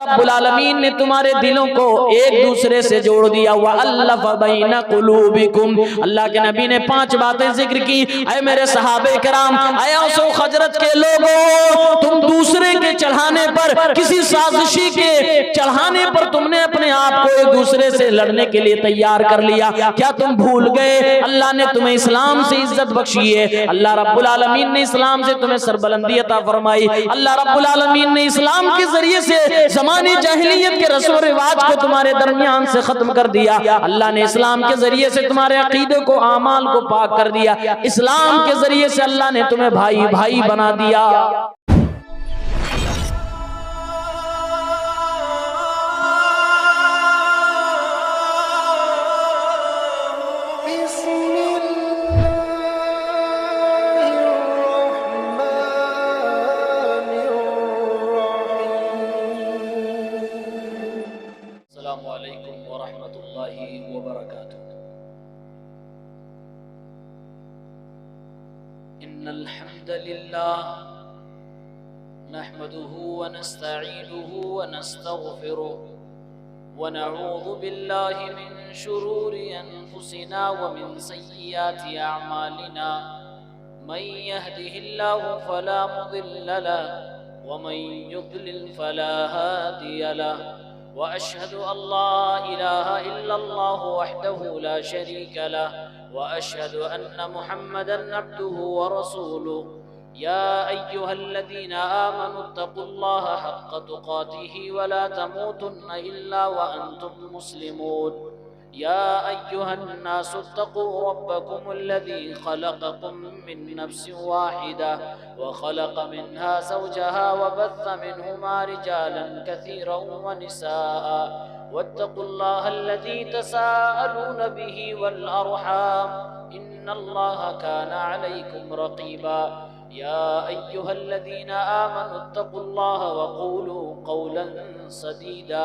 रब्बुल आलमीन ने तुम्हारे दिलों को एक दूसरे से जोड़ दिया। वअल्लफ़ बैना क़ुलूबिकुम, अल्लाह के नबी ने 5 बातें जिक्र की। ऐ मेरे सहाबे कराम, ऐ औस व खजरत के लोगों, तुम दूसरे के चढ़ाने पर, किसी साजिशी के चढ़ाने पर तुमने अपने आप को एक दूसरे से लड़ने के लिए तैयार कर लिया। क्या तुम भूल गए अल्लाह ने तुम्हें इस्लाम से इज्जत बख्शी है। अल्लाह रब्बुल आलमीन ने इस्लाम से तुम्हें सरबुलंदी अता फरमाई। अल्लाह रब्बुल आलमीन ने इस्लाम के जरिए से ज़माने जाहिलियत के रस्म रिवाज को तुम्हारे दरमियान से खत्म कर दिया। अल्लाह ने इस्लाम के जरिए से तुम्हारे अकीदे को, आमाल को पाक कर दिया। इस्लाम के जरिए से अल्लाह ने तुम्हें भाई भाई बना दिया। इन्नल हम्दलिल्लाह नहमदुहु व नस्तईनुहु व नस्तगफिरुहु व नऊज़ु बिल्लाहि मिन शुरूरि अनफुसिना व मिन सय्यिआति अअमालिना मन यहदिहिल्लाहु फला मुदिल्ल लहु व मन युद्लिल फला हादिय लहु व अशहदु अल्ला इलाहा इल्लल्लाहु वहदहु ला शरीका लहु वअशहदु अन्न मुहम्मदन अब्दुहु व रसूलुहु या अय्युहल्लज़ीना आमनुत्तक़ुल्लाहा हक़्क़ तुक़ातिही व ला तमूतुन्ना इल्ला व अंतुम मुस्लिमून या अय्युहन्नासुत्तक़ू रब्बकुमुल्लज़ी ख़लक़कुम मिन नफ्सिन वाहिदा व ख़लक़ मिन्हा ज़ौजहा व बस्स मिन्हुमा रिजालन कसीरन व निसाअ वत्तक़ुल्लाहल्लज़ी तसाअलून बिही वल अर्हाम इन्नल्लाहा काना अलैकुम रक़ीबा या अय्युहल्लज़ीना आमनुत्तक़ुल्लाहा व क़ूलू क़ौलन सदीदा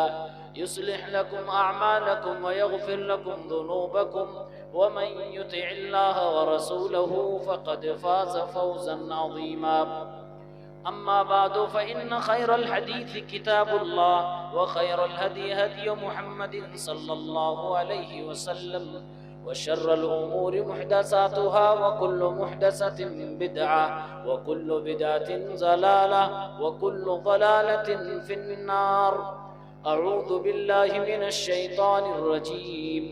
युस्लिह लकुम अअमालकुम व यग़फिर लकुम ज़ुनूबकुम व मन युतिइल्लाह व रसूलहु फ़क़द फ़ाज़ फ़ौज़न अज़ीमा। अम्मा बादु फ़इन्न खैरल हदीस किताबुल्लाह व खैरल हदी हदी मुहम्मदिन सल्लल्लाहु अलैहि वसल्लम व शर्रल उमूरि मुहदसातुहा व कुल्लु मुहदसतिन बिदअह व कुल्लु बिदअतिन ज़लालह व कुल्लु ज़लालतिन फिन्नार। अऊज़ु बिल्लाहि मिनश शैतानिर रजीम।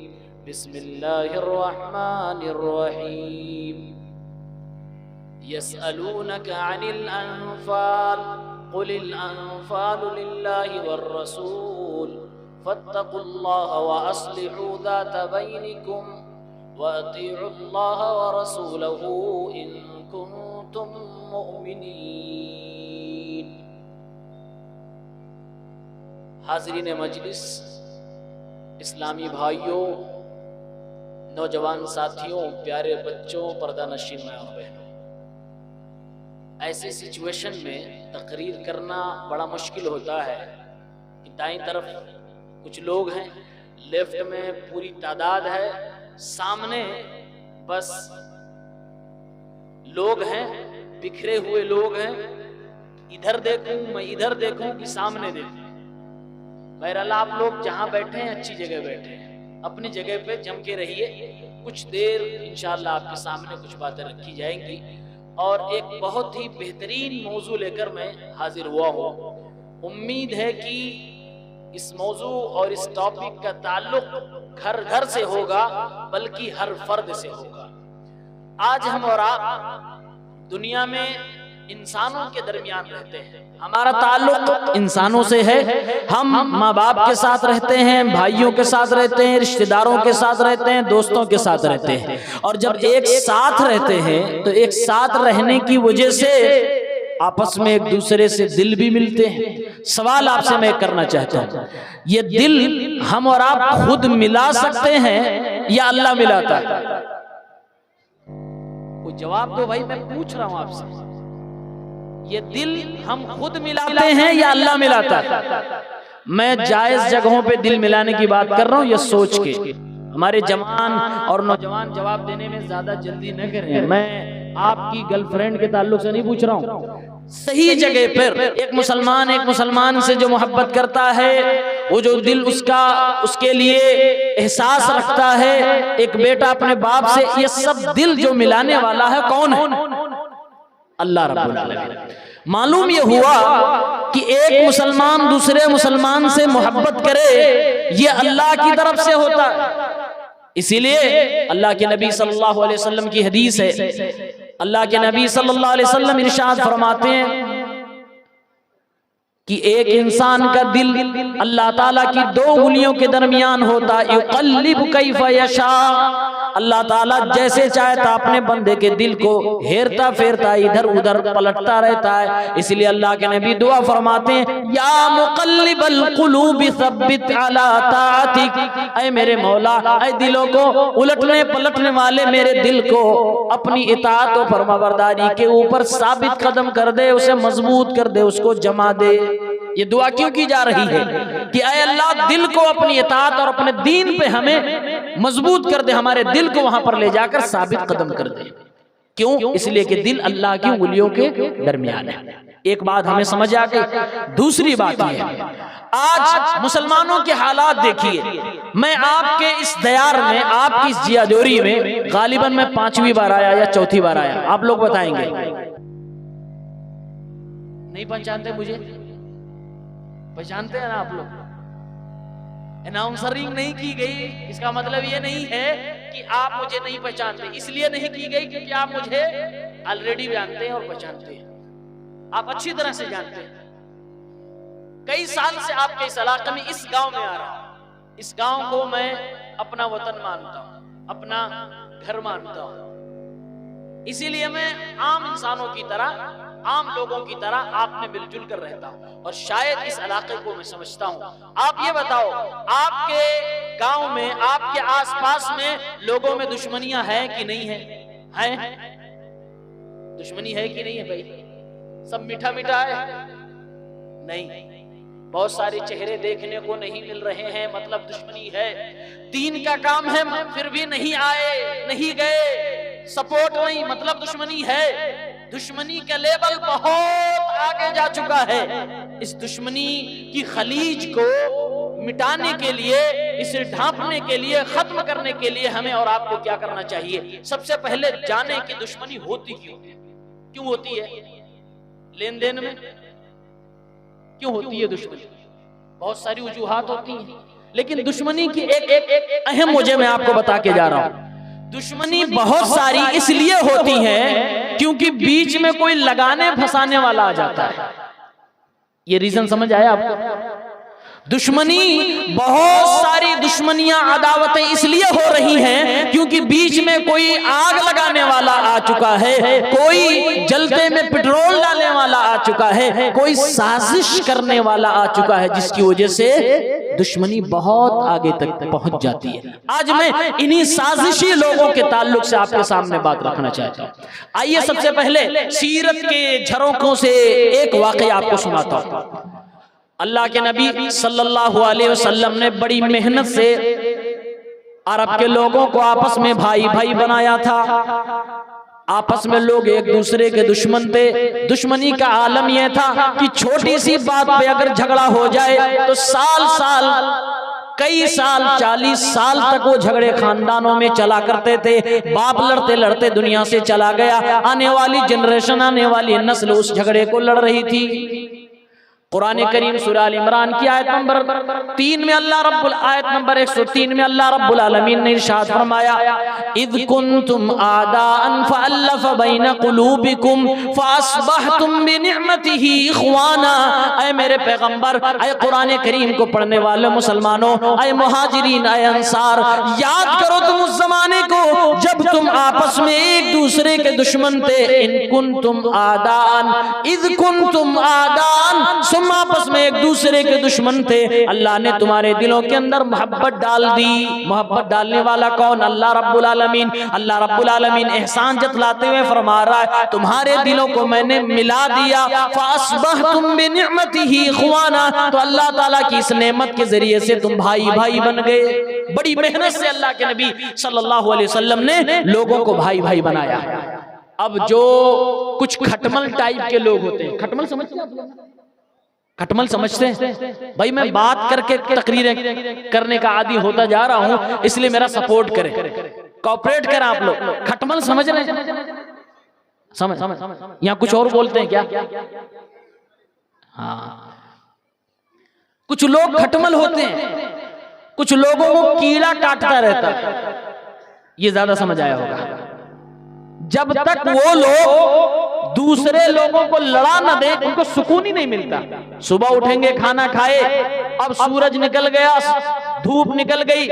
बिस्मिल्लाहिर रहमानिर रहीम। यसअलूनका अनिल अनफाल कुलिल अनफालु लिल्लाहि वर रसूल फत्तकुल्लाह व अस्लिहू ज़ाता बैनिकुम व अतीउल्लाह व रसूलहू इन कुंतुम मुमिनीन। हाज़रीन मजलिस, इस्लामी भाइयों, नौजवान साथियों, प्यारे बच्चों, पर्दा नशीन माँ और बहनों, ऐसे सिचुएशन में तकरीर करना बड़ा मुश्किल होता है कि दाईं तरफ कुछ लोग हैं, लेफ्ट में पूरी तादाद है, सामने बस लोग हैं, बिखरे हुए लोग हैं, इधर देखूं मैं इधर देखूं कि सामने देखूं। बहरहाल आप लोग जहां बैठे हैं अच्छी जगह बैठे हैं, अपनी जगह पे जम के रहिए। कुछ देर इंशाअल्लाह आपके सामने कुछ बातें रखी जाएंगी और एक बहुत ही बेहतरीन मौजू लेकर मैं हाजिर हुआ हूँ। उम्मीद है कि इस मौजू और इस टॉपिक का ताल्लुक घर घर से होगा, बल्कि हर फर्द से होगा। आज हम और आप दुनिया में इंसानों के दरमियान रहते हैं, हमारा ताल्लुक इंसानों से है। हम माँ बाप के साथ रहते हैं, भाइयों के साथ रहते हैं, रिश्तेदारों के साथ रहते हैं, दोस्तों के साथ रहते हैं। और जब एक साथ रहते हैं तो एक साथ रहने की वजह से आपस में एक दूसरे से दिल भी मिलते हैं। सवाल आपसे मैं करना चाहता हूँ, ये दिल हम और आप खुद मिला सकते हैं या अल्लाह मिलाता है? कोई जवाब दो भाई, मैं पूछ रहा हूँ आपसे। ये दिल हम खुद मिलाते हैं या अल्लाह मिलाता है? मैं जायज जगहों पे दिल मिलाने की बात कर रहा हूँ, ये सोच के। हमारे जवान और नौजवान जवाब देने में ज्यादा जल्दी न करें। मैं आपकी गर्लफ्रेंड के ताल्लुक से नहीं पूछ रहा हूँ। सही जगह पर एक मुसलमान से जो मोहब्बत करता है, वो जो दिल उसका उसके लिए एहसास रखता है, एक बेटा अपने बाप से, ये सब दिल जो मिलाने वाला है कौन है? अल्लाह रब्बुल आलमीन। मालूम ये हुआ कि एक मुसलमान दूसरे मुसलमान से मोहब्बत करे, ये अल्लाह की तरफ से होता है। इसीलिए अल्लाह के नबी सल्लल्लाहु अलैहि वसल्लम की हदीस है, अल्लाह के नबी सल्लल्लाहु अलैहि वसल्लम इरशाद फरमाते हैं कि एक इंसान का दिल अल्लाह ताला की दो उंगलियों के दरमियान होता है। युक़ल्लिबु कैफ़ यशा, अल्लाह ताला जैसे चाहता अपने बंदे के दिल को हेरता फेरता इधर उधर पलटता रहता है। इसलिए अल्लाह के नबी दुआ फरमाते हैं, या मुक़ल्लिबल क़ुलूबि सब्बित अला ताअतिक, ऐ मेरे मौला, ऐ दिलों को उलटने पलटने वाले मेरे दिल को अपनी इताअत और फरमाबरदारी के ऊपर साबित कदम कर दे, उसे मजबूत कर दे, उसको जमा दे। ये दुआ क्यों की जा रही है कि ऐ अल्लाह दिल को अपनी इताअत और अपने दीन पे हमें मजबूत कर दे, हमारे दिल को वहां पर ले जाकर साबित कदम कर दे। क्यों? इसलिए कि दिल अल्लाह की उंगलियों के दरमियान है। एक बात हमें समझ आ गई। दूसरी बात यह है, आज मुसलमानों के हालात देखिए। मैं आपके इस दयार में, आपकी इस जियादोरी में गालिबन मैं 5वीं बार आया या चौथी बार आया, आप लोग बताएंगे। नहीं पहचानते मुझे? पहचानते हैं ना आप लोग? अनाउंसरिंग नहीं की गई, इसका मतलब ये नहीं है कि आप मुझे नहीं पहचानते। इसलिए नहीं की गई क्योंकि आप मुझे ऑलरेडी जानते हैं और पहचानते हैं, आप अच्छी तरह से जानते हैं। कई साल से आपके इस इलाके में, इस गांव में आ रहा हूं। इस गांव को मैं अपना वतन मानता हूं, अपना घर मानता हूं। इसीलिए मैं आम इंसानों की तरह, आम लोगों की तरह आप में मिलजुल कर रहता हूं और शायद इस इलाके को मैं समझता हूं। आप ये बताओ, आपके गांव में, आपके आसपास में लोगों में दुश्मनियां हैं कि नहीं है? हैं? दुश्मनी है कि नहीं है भाई? सब मीठा मीठा है? नहीं, बहुत सारे चेहरे देखने को नहीं मिल रहे हैं, मतलब दुश्मनी है। दीन का काम है फिर भी नहीं आए, नहीं गए, सपोर्ट नहीं, मतलब दुश्मनी है। दुश्मनी का लेवल बहुत आगे जा चुका है। इस दुश्मनी की खलीज को मिटाने के लिए, इसे ढांपने के लिए, खत्म करने के लिए हमें और आपको क्या करना चाहिए? सबसे पहले जाने की दुश्मनी होती क्यों होती है? लेन देन में क्यों होती है दुश्मनी? बहुत सारी वजूहात होती हैं, लेकिन दुश्मनी की एक अहम वजह मैं आपको बता के जा रहा हूं। दुश्मनी बहुत सारी इसलिए होती है क्योंकि बीच में कोई लगाने फंसाने वाला आ जाता है। ये रीजन समझ आया आपको? दुश्मनी, बहुत सारी दुश्मनियां, अदावतें इसलिए हो रही हैं क्योंकि बीच में कोई आग लगाने वाला आ चुका है, कोई जलते में पेट्रोल डालने वाला आ चुका है, कोई साजिश करने वाला आ चुका है, जिसकी वजह से दुश्मनी बहुत आगे तक पहुंच जाती है। आज मैं इन्हीं साजिशी लोगों के ताल्लुक से आपके सामने बात रखना चाहता हूं। आइए सबसे पहले सीरत के झरोकों से एक वाकया आपको सुनाता हूं। अल्लाह के नबी सल्लल्लाहु अलैहि वसल्लम ने बड़ी मेहनत से अरब के लोगों को आपस में भाई भाई बनाया था। आपस में लोग एक दूसरे के दुश्मन थे। दुश्मनी का आलम यह था कि छोटी सी बात पे अगर झगड़ा हो जाए तो साल कई साल 40 साल तक वो झगड़े खानदानों में चला करते थे। बाप लड़ते लड़ते दुनिया से चला गया, आने वाली जनरेशन, आने वाली नस्ल उस झगड़े को लड़ रही थी। कुरान करीम सूरह अल इमरान की आयत नंबर 3 में अल्लाह रब्बुल, आयत नंबर 103 में अल्लाह रब्बुल आलमीन ने इरशाद फरमाया, इज़ कुंतुम आदाअन फअल्लफ़ बैन क़ुलूबिकुम फ़अस्बहतुम बिनिअमतिही इख़वाना। ऐ मेरे पैगंबर, ऐ कुरान करीम को पढ़ने वाले मुसलमानों, ऐ मुहाजिरीन, ऐ अंसार, याद करो तुम उस जमाने को जब तुम आपस में एक दूसरे के दुश्मन थे। इन कुंतुम आदाअन, इज़ कुंतुम आदाअन तुम आपस में एक दूसरे के दुश्मन थे, अल्लाह ने तुम्हारे दिलों के अंदर मोहब्बत डाल दी। मोहब्बत डालने वाला कौन? अल्लाह रब्बुल आलमीन। अल्लाह रब्बुल आलमीन एहसान जतलाते हुए फरमा रहा है, तुम्हारे दिलों को मैंने मिला दिया। फासबहतुम बिनिअमतिही इख्वाना, तो अल्लाह ताला की इस नेमत के जरिए से तुम भाई भाई बन गए। बड़ी मेहनत से अल्लाह के नबी सल्लल्लाहु अलैहि वसल्लम ने लोगों को भाई भाई बनाया। अब जो कुछ खटमल टाइप के लोग होते हैं, खटमल समझते हैं? खटमल समझते हैं? भाई मैं बात करके तकरीरें करने का आदी होता जा रहा हूं, इसलिए मेरा सपोर्ट करें, कोऑपरेट करें आप लोग। खटमल समझ रहे हैं? समझ यहाँ कुछ और बोलते हैं क्या? हाँ, कुछ लोग खटमल होते हैं, कुछ लोगों को कीड़ा काटता रहता है। ये ज्यादा समझ आया होगा। जब तक वो लोग दूसरे लोगों को लड़ा न दे, उनको सुकून ही नहीं मिलता। सुबह उठेंगे, खाना खाए, अब सूरज निकल गया, धूप निकल गई,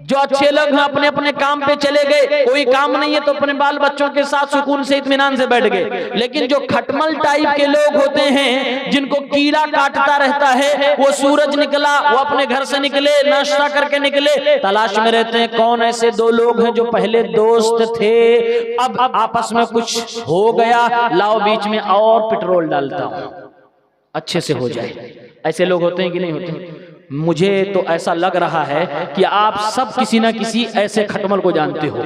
जो अच्छे लोग हैं अपने अपने काम पे चले गए, कोई काम नहीं है तो अपने बाल बच्चों के साथ सुकून से इत्मीनान से बैठ गए। लेकिन जो खटमल टाइप के लोग होते हैं, जिनको कीड़ा काटता रहता है, वो सूरज निकला, वो अपने घर से निकले, नाश्ता करके निकले, तलाश में रहते हैं कौन ऐसे दो लोग हैं जो पहले दोस्त थे, अब आपस में कुछ हो गया, लाओ बीच में और पेट्रोल डालता हूं, अच्छे से हो जाए। ऐसे लोग होते हैं कि नहीं होते? मुझे तो ऐसा लग रहा है कि आप सब किसी ना किसी ऐसे खटमल को जानते हो।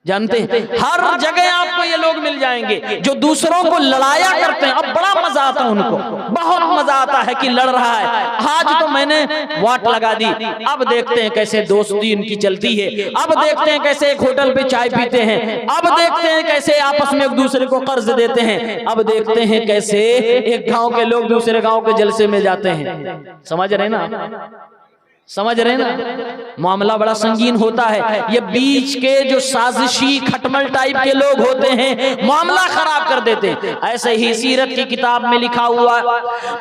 जानते हैं, हर जगह आपको ये लोग मिल जाएंगे जो दूसरों को लड़ाया करते हैं। अब बड़ा मजा आता है उनको, बहुत मजा आता है कि लड़ रहा है। आज तो मैंने वाट लगा दी, अब देखते हैं कैसे दोस्ती इनकी चलती है, अब देखते हैं कैसे एक होटल पे चाय पीते हैं, अब देखते हैं कैसे आपस में एक दूसरे को कर्ज देते हैं, अब देखते हैं कैसे एक गांव के लोग दूसरे गांव के जलसे में जाते हैं। समझ रहे ना? समझ रहे ना? मामला बड़ा संगीन होता है। ये बीच के जो साजिशी खटमल टाइप के लोग होते हैं, मामला खराब कर देते हैं। ऐसे ही सीरत की किताब में लिखा हुआ,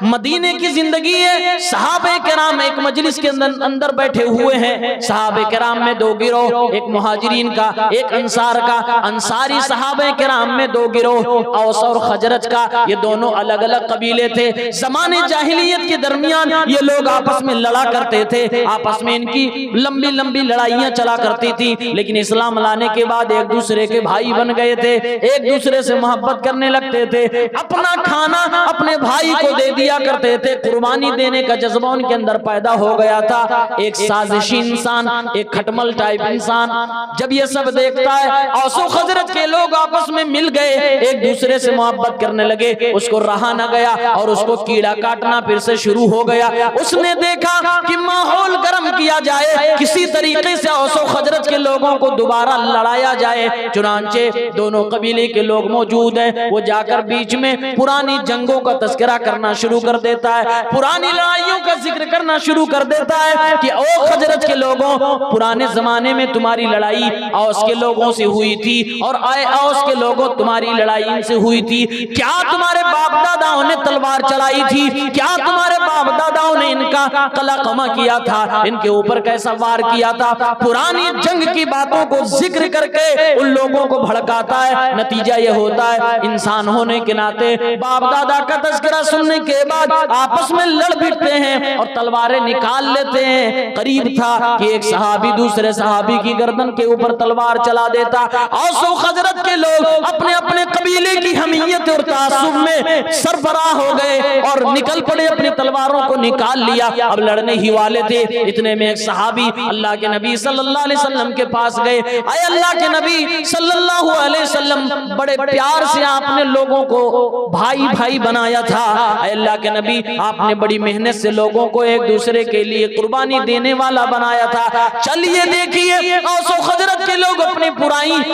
मदीने की जिंदगी है, सहाबे किराम एक मजलिस के अंदर बैठे हुए हैं। सहाबे किराम में दो गिरोह, एक मुहाजिरीन का, एक अंसार का। अंसारी सहाबे किराम में दो गिरोह, औस और खजरज का। ये दोनों अलग अलग कबीले थे। ज़माने जाहिलियत के दरमियान ये लोग आपस में लड़ा करते थे, आपस में इनकी लंबी लंबी लड़ाइयां चला करती थी। लेकिन इस्लाम लाने के बाद एक दूसरे के भाई बन गए थे, एक दूसरे से मोहब्बत करने लगते थे, अपना खाना अपने भाई को दे दिया करते थे। कुर्बानी देने का जज्बा उनके अंदर पैदा हो गया था। एक साजिशी इंसान, एक खटमल टाइप इंसान जब ये सब देखता है, औसो खजरत के लोग आपस में मिल गए, एक दूसरे से मोहब्बत करने लगे, उसको रहा न गया और उसको कीड़ा काटना फिर से शुरू हो गया। उसने देखा कि माहौल गर्म किया जाए, किसी तरीके से औसो खजरत के लोगों को दोबारा लड़ाया जाए। चुनांचे दोनों कबीले के लोग मौजूद हैं, वो जाकर बीच में पुरानी जंगों का तस्करा करना शुरू कर देता है, पुरानी लड़ाइयों का जिक्र करना शुरू कर देता है कि ओ खजरत के लोगों, पुराने जमाने में तुम्हारी लड़ाई औस के लोगों से हुई थी और आए औस के लोगों तुम्हारी लड़ाई इनसे हुई थी। क्या तुम्हारे बाप दादाओं ने तलवार चलाई थी? क्या तुम्हारे बाप दादाओं ने इनका कला कमा किया था? इनके ऊपर कैसा वार किया था? पुरानी जंग की बातों को जिक्र करके उन लोगों को भड़काता है। नतीजा ये होता है, इंसान होने के नाते बाप दादा का तज़किरा सुनने के बाद आपस में लड़ भिड़ते हैं और तलवारें निकाल लेते हैं। करीब था कि एक सहाबी दूसरे सहाबी की गर्दन के ऊपर तलवार चला देता। औसो खजरत के लोग अपने अपने कबीले की हमीयत और तासुब में सरबराह हो गए और निकल पड़े, अपनी तलवारों को निकाल लिया, अब लड़ने ही वाले थे। इतने में एक सहाबी अल्लाह के नबी सल्लल्लाहु अलैहि वसल्लम के पास गए। आए अल्लाह के नबी सल्लल्लाहु अलैहि वसल्लम, बड़े प्यार से आपने लोगों को भाई भाई बनाया था। आए अल्लाह के नबी, आपने बड़ी मेहनत से लोगों को एक दूसरे के लिए कुर्बानी देने वाला बनाया था। चलिए देखिए, औसो खजरत के लोग अपनी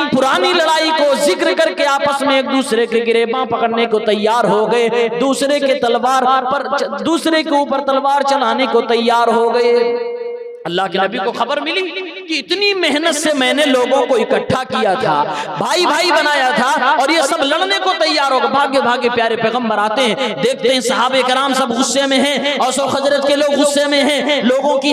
पुरानी लड़ाई को जिक्र करके आपस में एक दूसरे के गिरेबां पकड़ने को तैयार हो गए, दूसरे के ऊपर तलवार चलाने को तैयार हो गए। अल्लाह के नबी को खबर मिली कि इतनी मेहनत से मैंने लोगों को इकट्ठा किया था, भाई भाई बनाया था, और ये सब लड़ने को तैयार हो गए। भाग्य भाग्य प्यारे पैगंबर आते हैं, देखते हैं सहाबे कराम सब गुस्से में हैं, औस और खजरत के लोग गुस्से में हैं, लोगों के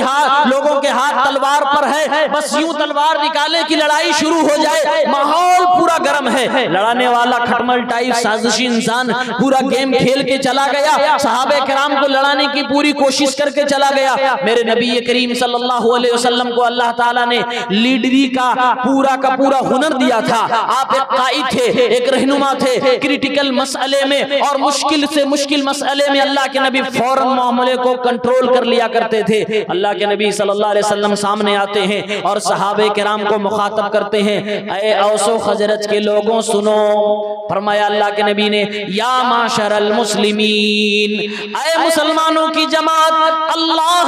हाथ तलवार पर है, बस यूं तलवार निकाले कि लड़ाई शुरू हो जाए। माहौल पूरा गर्म है, लड़ाने वाला खटमल टाइप साजिशी इंसान पूरा गेम खेल के चला गया, सहाबे कराम को लड़ाने की पूरी कोशिश करके चला गया। मेरे नबी करीम सल्लल्लाहु अलैहि वसल्लम को अल्लाह ताला ने लीडरी का पूरा हुनर दिया था। आप एक काइद थे, एक रहनुमा थे, क्रिटिकल मसले में और मुश्किल से मुश्किल मसले में अल्लाह के नबी फौरन मामले को कंट्रोल कर लिया करते थे। अल्लाह के नबी सल्लल्लाहु अलैहि वसल्लम सामने आते हैं और सहाबे किराम को मुखातब करते हैं, ऐ औस व खजरज के लोगों सुनो। फरमाया अल्लाह के नबी ने, या माशरल मुस्लिमीन, ऐ मुसलमानों की जमात, अल्लाह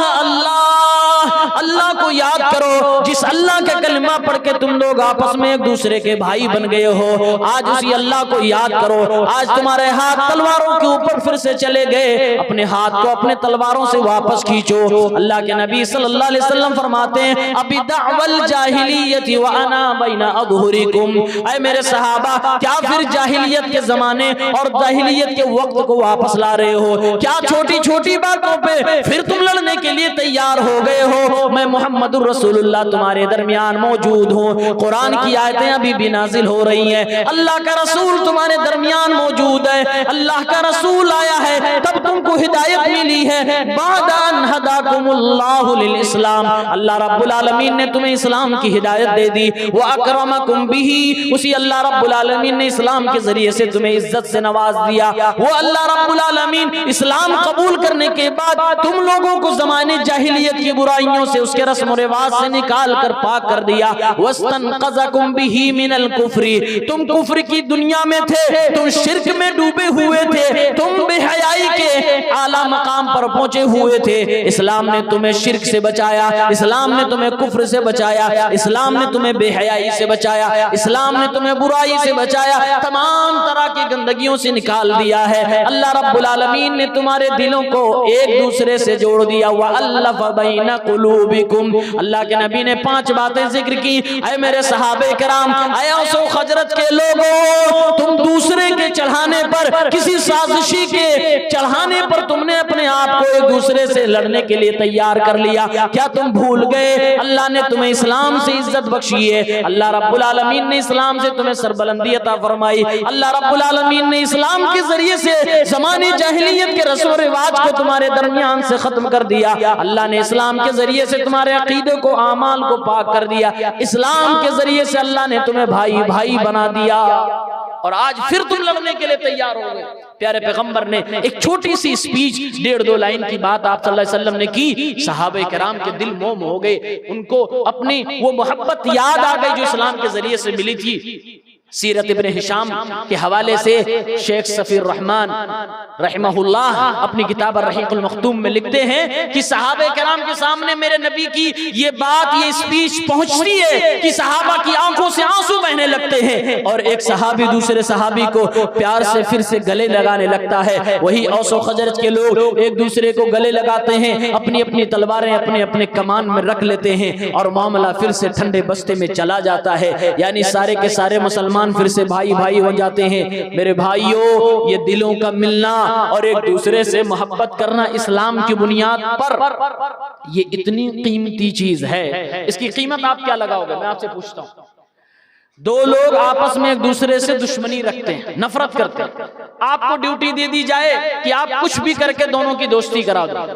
अल्लाह को याद करो, जिस अल्लाह का कलमा पढ़ के तुम लोग आपस में एक दूसरे के भाई बन गए हो। आज उसी अल्लाह को याद करो। आज तुम्हारे हाथ तलवारों के ऊपर फिर से चले गए, अपने हाथ को अपने तलवारों से वापस खींचो। अल्लाह के नबी सल्लल्लाहु अलैहि वसल्लम फरमाते हैं, अबी दावल जाहिलियति व अना बैना अज़हुरिकुम, ऐ मेरे सहाबा, क्या फिर जाहिलियत के जमाने और जाहिलियत के वक्त को वापस ला रहे हो? क्या छोटी छोटी बातों पे फिर तुम लड़ने के लिए तैयार हो गए हो? मैं मुहम्मदुर रसूलुल्लाह तुम्हारे दरमियान मौजूद हूँ। कुरान की आयतें अभी भी नाजिल हो रही हैं, अल्लाह का रसूल तुम्हारे दरमियान मौजूद है, अल्लाह का रसूल आया है, तब तुमको हिदायत मिली है। बादान हदाकुमुल्लाहु लिल इस्लाम, अल्लाह रब्बुल आलमीन ने तुम्हें इस्लाम की हिदायत दे दी। व अकरमकुम बिही, उसी अल्लाह रब्बुल आलमीन ने इस्लाम के जरिए से तुम्हें इज्जत से नवाज दिया। वो अल्लाह रब्बुल आलमीन इस्लाम कबूल करने के बाद तुम लोगों को ज़माने जाहिलियत की बुराइयों से, उसके रस्म रिवाज से निकाल कर पाक कर दिया। वस्तनक़ज़कुम बिही मिनल कुफ्री, तुम कुफ्र की दुनिया में थे, तुम शिर्क में डूबे हुए थे, तुम बेहयाई के आला मकाम पर पहुंचे हुए थे। इस्लाम ने तुम्हें शिर्क से बचाया, इस्लाम ने तुम्हें कुफ्र से बचाया, इस्लाम ने तुम्हें बेहयाई से बचाया, इस्लाम ने तुम्हें बुराई से बचाया, तमाम तरह की गंदगियों से निकाल दिया है। अल्लाह रब्बुल आलमीन ने तुम्हारे दिलों को एक दूसरे से जोड़ दिया। व अल्लफ़ बैना कुलूबिकुम, अल्लाह के नबी ने 5 बातें जिक्र की। ऐ मेरे सहाबे किराम, ऐ औस व खजरत के लोगों, तुम दूसरे के चढ़ाने पर, किसी साजिशी के चढ़ाने पर तुमने अपने आप को एक दूसरे से लड़ने के लिए तैयार कर लिया। क्या तुम भूल गए अल्लाह ने तुम्हें इस्लाम से इज्जत बख्शी है? अल्लाह रब्बुल आलमीन ने इस्लाम से तुम्हें सरबलंदी अता फरमाई। अल्लाह रब्बुल आलमीन ने इस्लाम के जरिए से ज़माने जाहिलियत के रस्म रिवाज को तुम्हारे दरमियान से खत्म कर दिया। अल्लाह ने इस्लाम के जरिए से तुम्हारे अकीदे को, आमाल को पाक कर दिया। इस्लाम के जरिए से अल्लाह ने तुम्हें भाई भाई बना दिया, और आज फिर तुम लड़ने के लिए तैयार हो गए। प्यारे पैगंबर ने एक छोटी सी स्पीच, 1.5-2 लाइन की बात आप सल्लल्लाहु अलैहि वसल्लम ने की, सहाबे किराम के दिल मोम हो गए, उनको अपनी वो मोहब्बत याद आ गई जो इस्लाम के जरिए से मिली थी। सीरत इब्न हिशाम के हवाले से शेख सफीर रहमान रहमहुल्लाह अपनी किताब अर्रहीकुल मख्तूम में लिखते हैं कि सहाबे किराम के सामने मेरे नबी की ये बात, ये स्पीच पहुंचती है कि सहाबा की आंखों से आंसू बहने लगते हैं, और एक सहाबी दूसरे सहाबी को प्यार से फिर से गले लगाने लगता है। वही औस व खजरज के लोग एक दूसरे को गले लगाते हैं, अपनी अपनी तलवारें अपने अपने कमान में रख लेते हैं, और मामला फिर से ठंडे बस्ते में चला जाता है। यानी सारे के सारे मुसलमान फिर से भाई भाई हो जाते हैं। मेरे भाइयों, ये दिलों का मिलना और एक दूसरे से मोहब्बत करना इस्लाम की बुनियाद पर ये इतनी कीमती चीज है, इसकी कीमत आप क्या लगाओगे? मैं आपसे पूछता हूं, 2 लोग आपस में एक दूसरे से दुश्मनी रखते हैं, नफरत करते हैं, आपको ड्यूटी दे दी जाए कि आप कुछ भी करके दोनों की दोस्ती करा दो,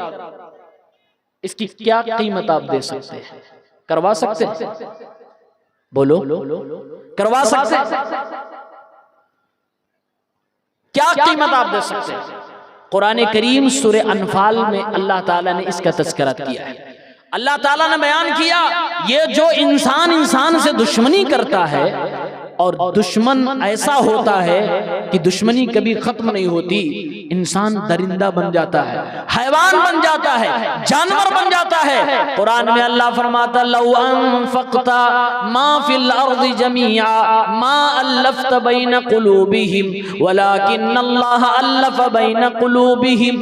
इसकी क्या कीमत आप दे सकते हैं? करवा सकते हैं? बोलो, करवा सकते हैं? क्या कीमत आप दे सकते हैं? कुरान करीम सूरे अनफाल में अल्लाह ताला ने इसका तज़किरा किया है। अल्लाह ताला ने बयान किया, ये जो इंसान इंसान से दुश्मनी करता है, और दुश्मन ऐसा होता है कि दुश्मनी कभी खत्म नहीं होती, इंसान दरिंदा बन जाता है, हैवान बन जाता है, जानवर बन जाता है। कुरान में अल्लाह फरमाता, लौ अनफक़ता मा फिल अर्ज़ि जमीआ मा अल्लफ़्त बैन क़ुलूबिहिम वलाकिन्नल्लाह अल्लफ़ बैन क़ुलूबिहिम।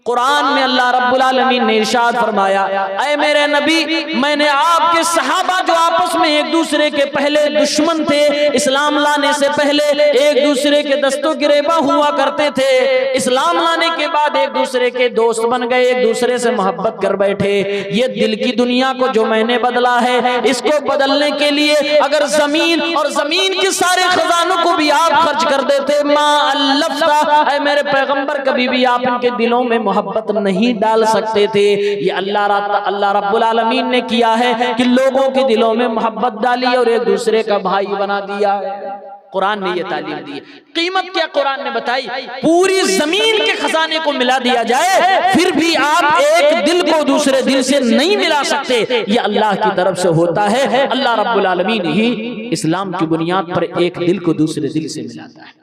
कुरान में अल्लाह रब्बुल आलमीन ने इरशाद फरमाया, ऐ मेरे नबी, मैंने आपके सहाबा जो आपस में एक दूसरे के पहले दुश्मन थे, इस्लाम लाने से पहले एक दूसरे के दस्तों गिरेबा हुआ करते थे, इस्लाम लाने के बाद एक दूसरे के दोस्त बन गए, एक दूसरे से मोहब्बत कर बैठे। ये दिल की दुनिया को जो मैंने बदला है, इसको बदलने के लिए अगर जमीन और जमीन के सारे खजानों को भी आप खर्च कर देते, मा अल्लफ्ता, ऐ मेरे पैगंबर, कभी भी आप इनके दिलों में मोहब्बत नहीं डाल सकते थे। ये अल्लाह रब्बुल आलमीन ने किया है कि लोगों के दिलों में मोहब्बत डाली और एक दूसरे का भाई बना दिया है। कुरान ने ये तालीम दी। कीमत क्या कुरान ने बताई? पूरी जमीन के खजाने को मिला दिया जाए, फिर भी आप एक दिल को दूसरे दिल से नहीं मिला सकते। ये अल्लाह की तरफ से होता है। अल्लाह रब्बुल आलमीन ही इस्लाम की बुनियाद पर एक दिल को दूसरे दिल से मिलाता है।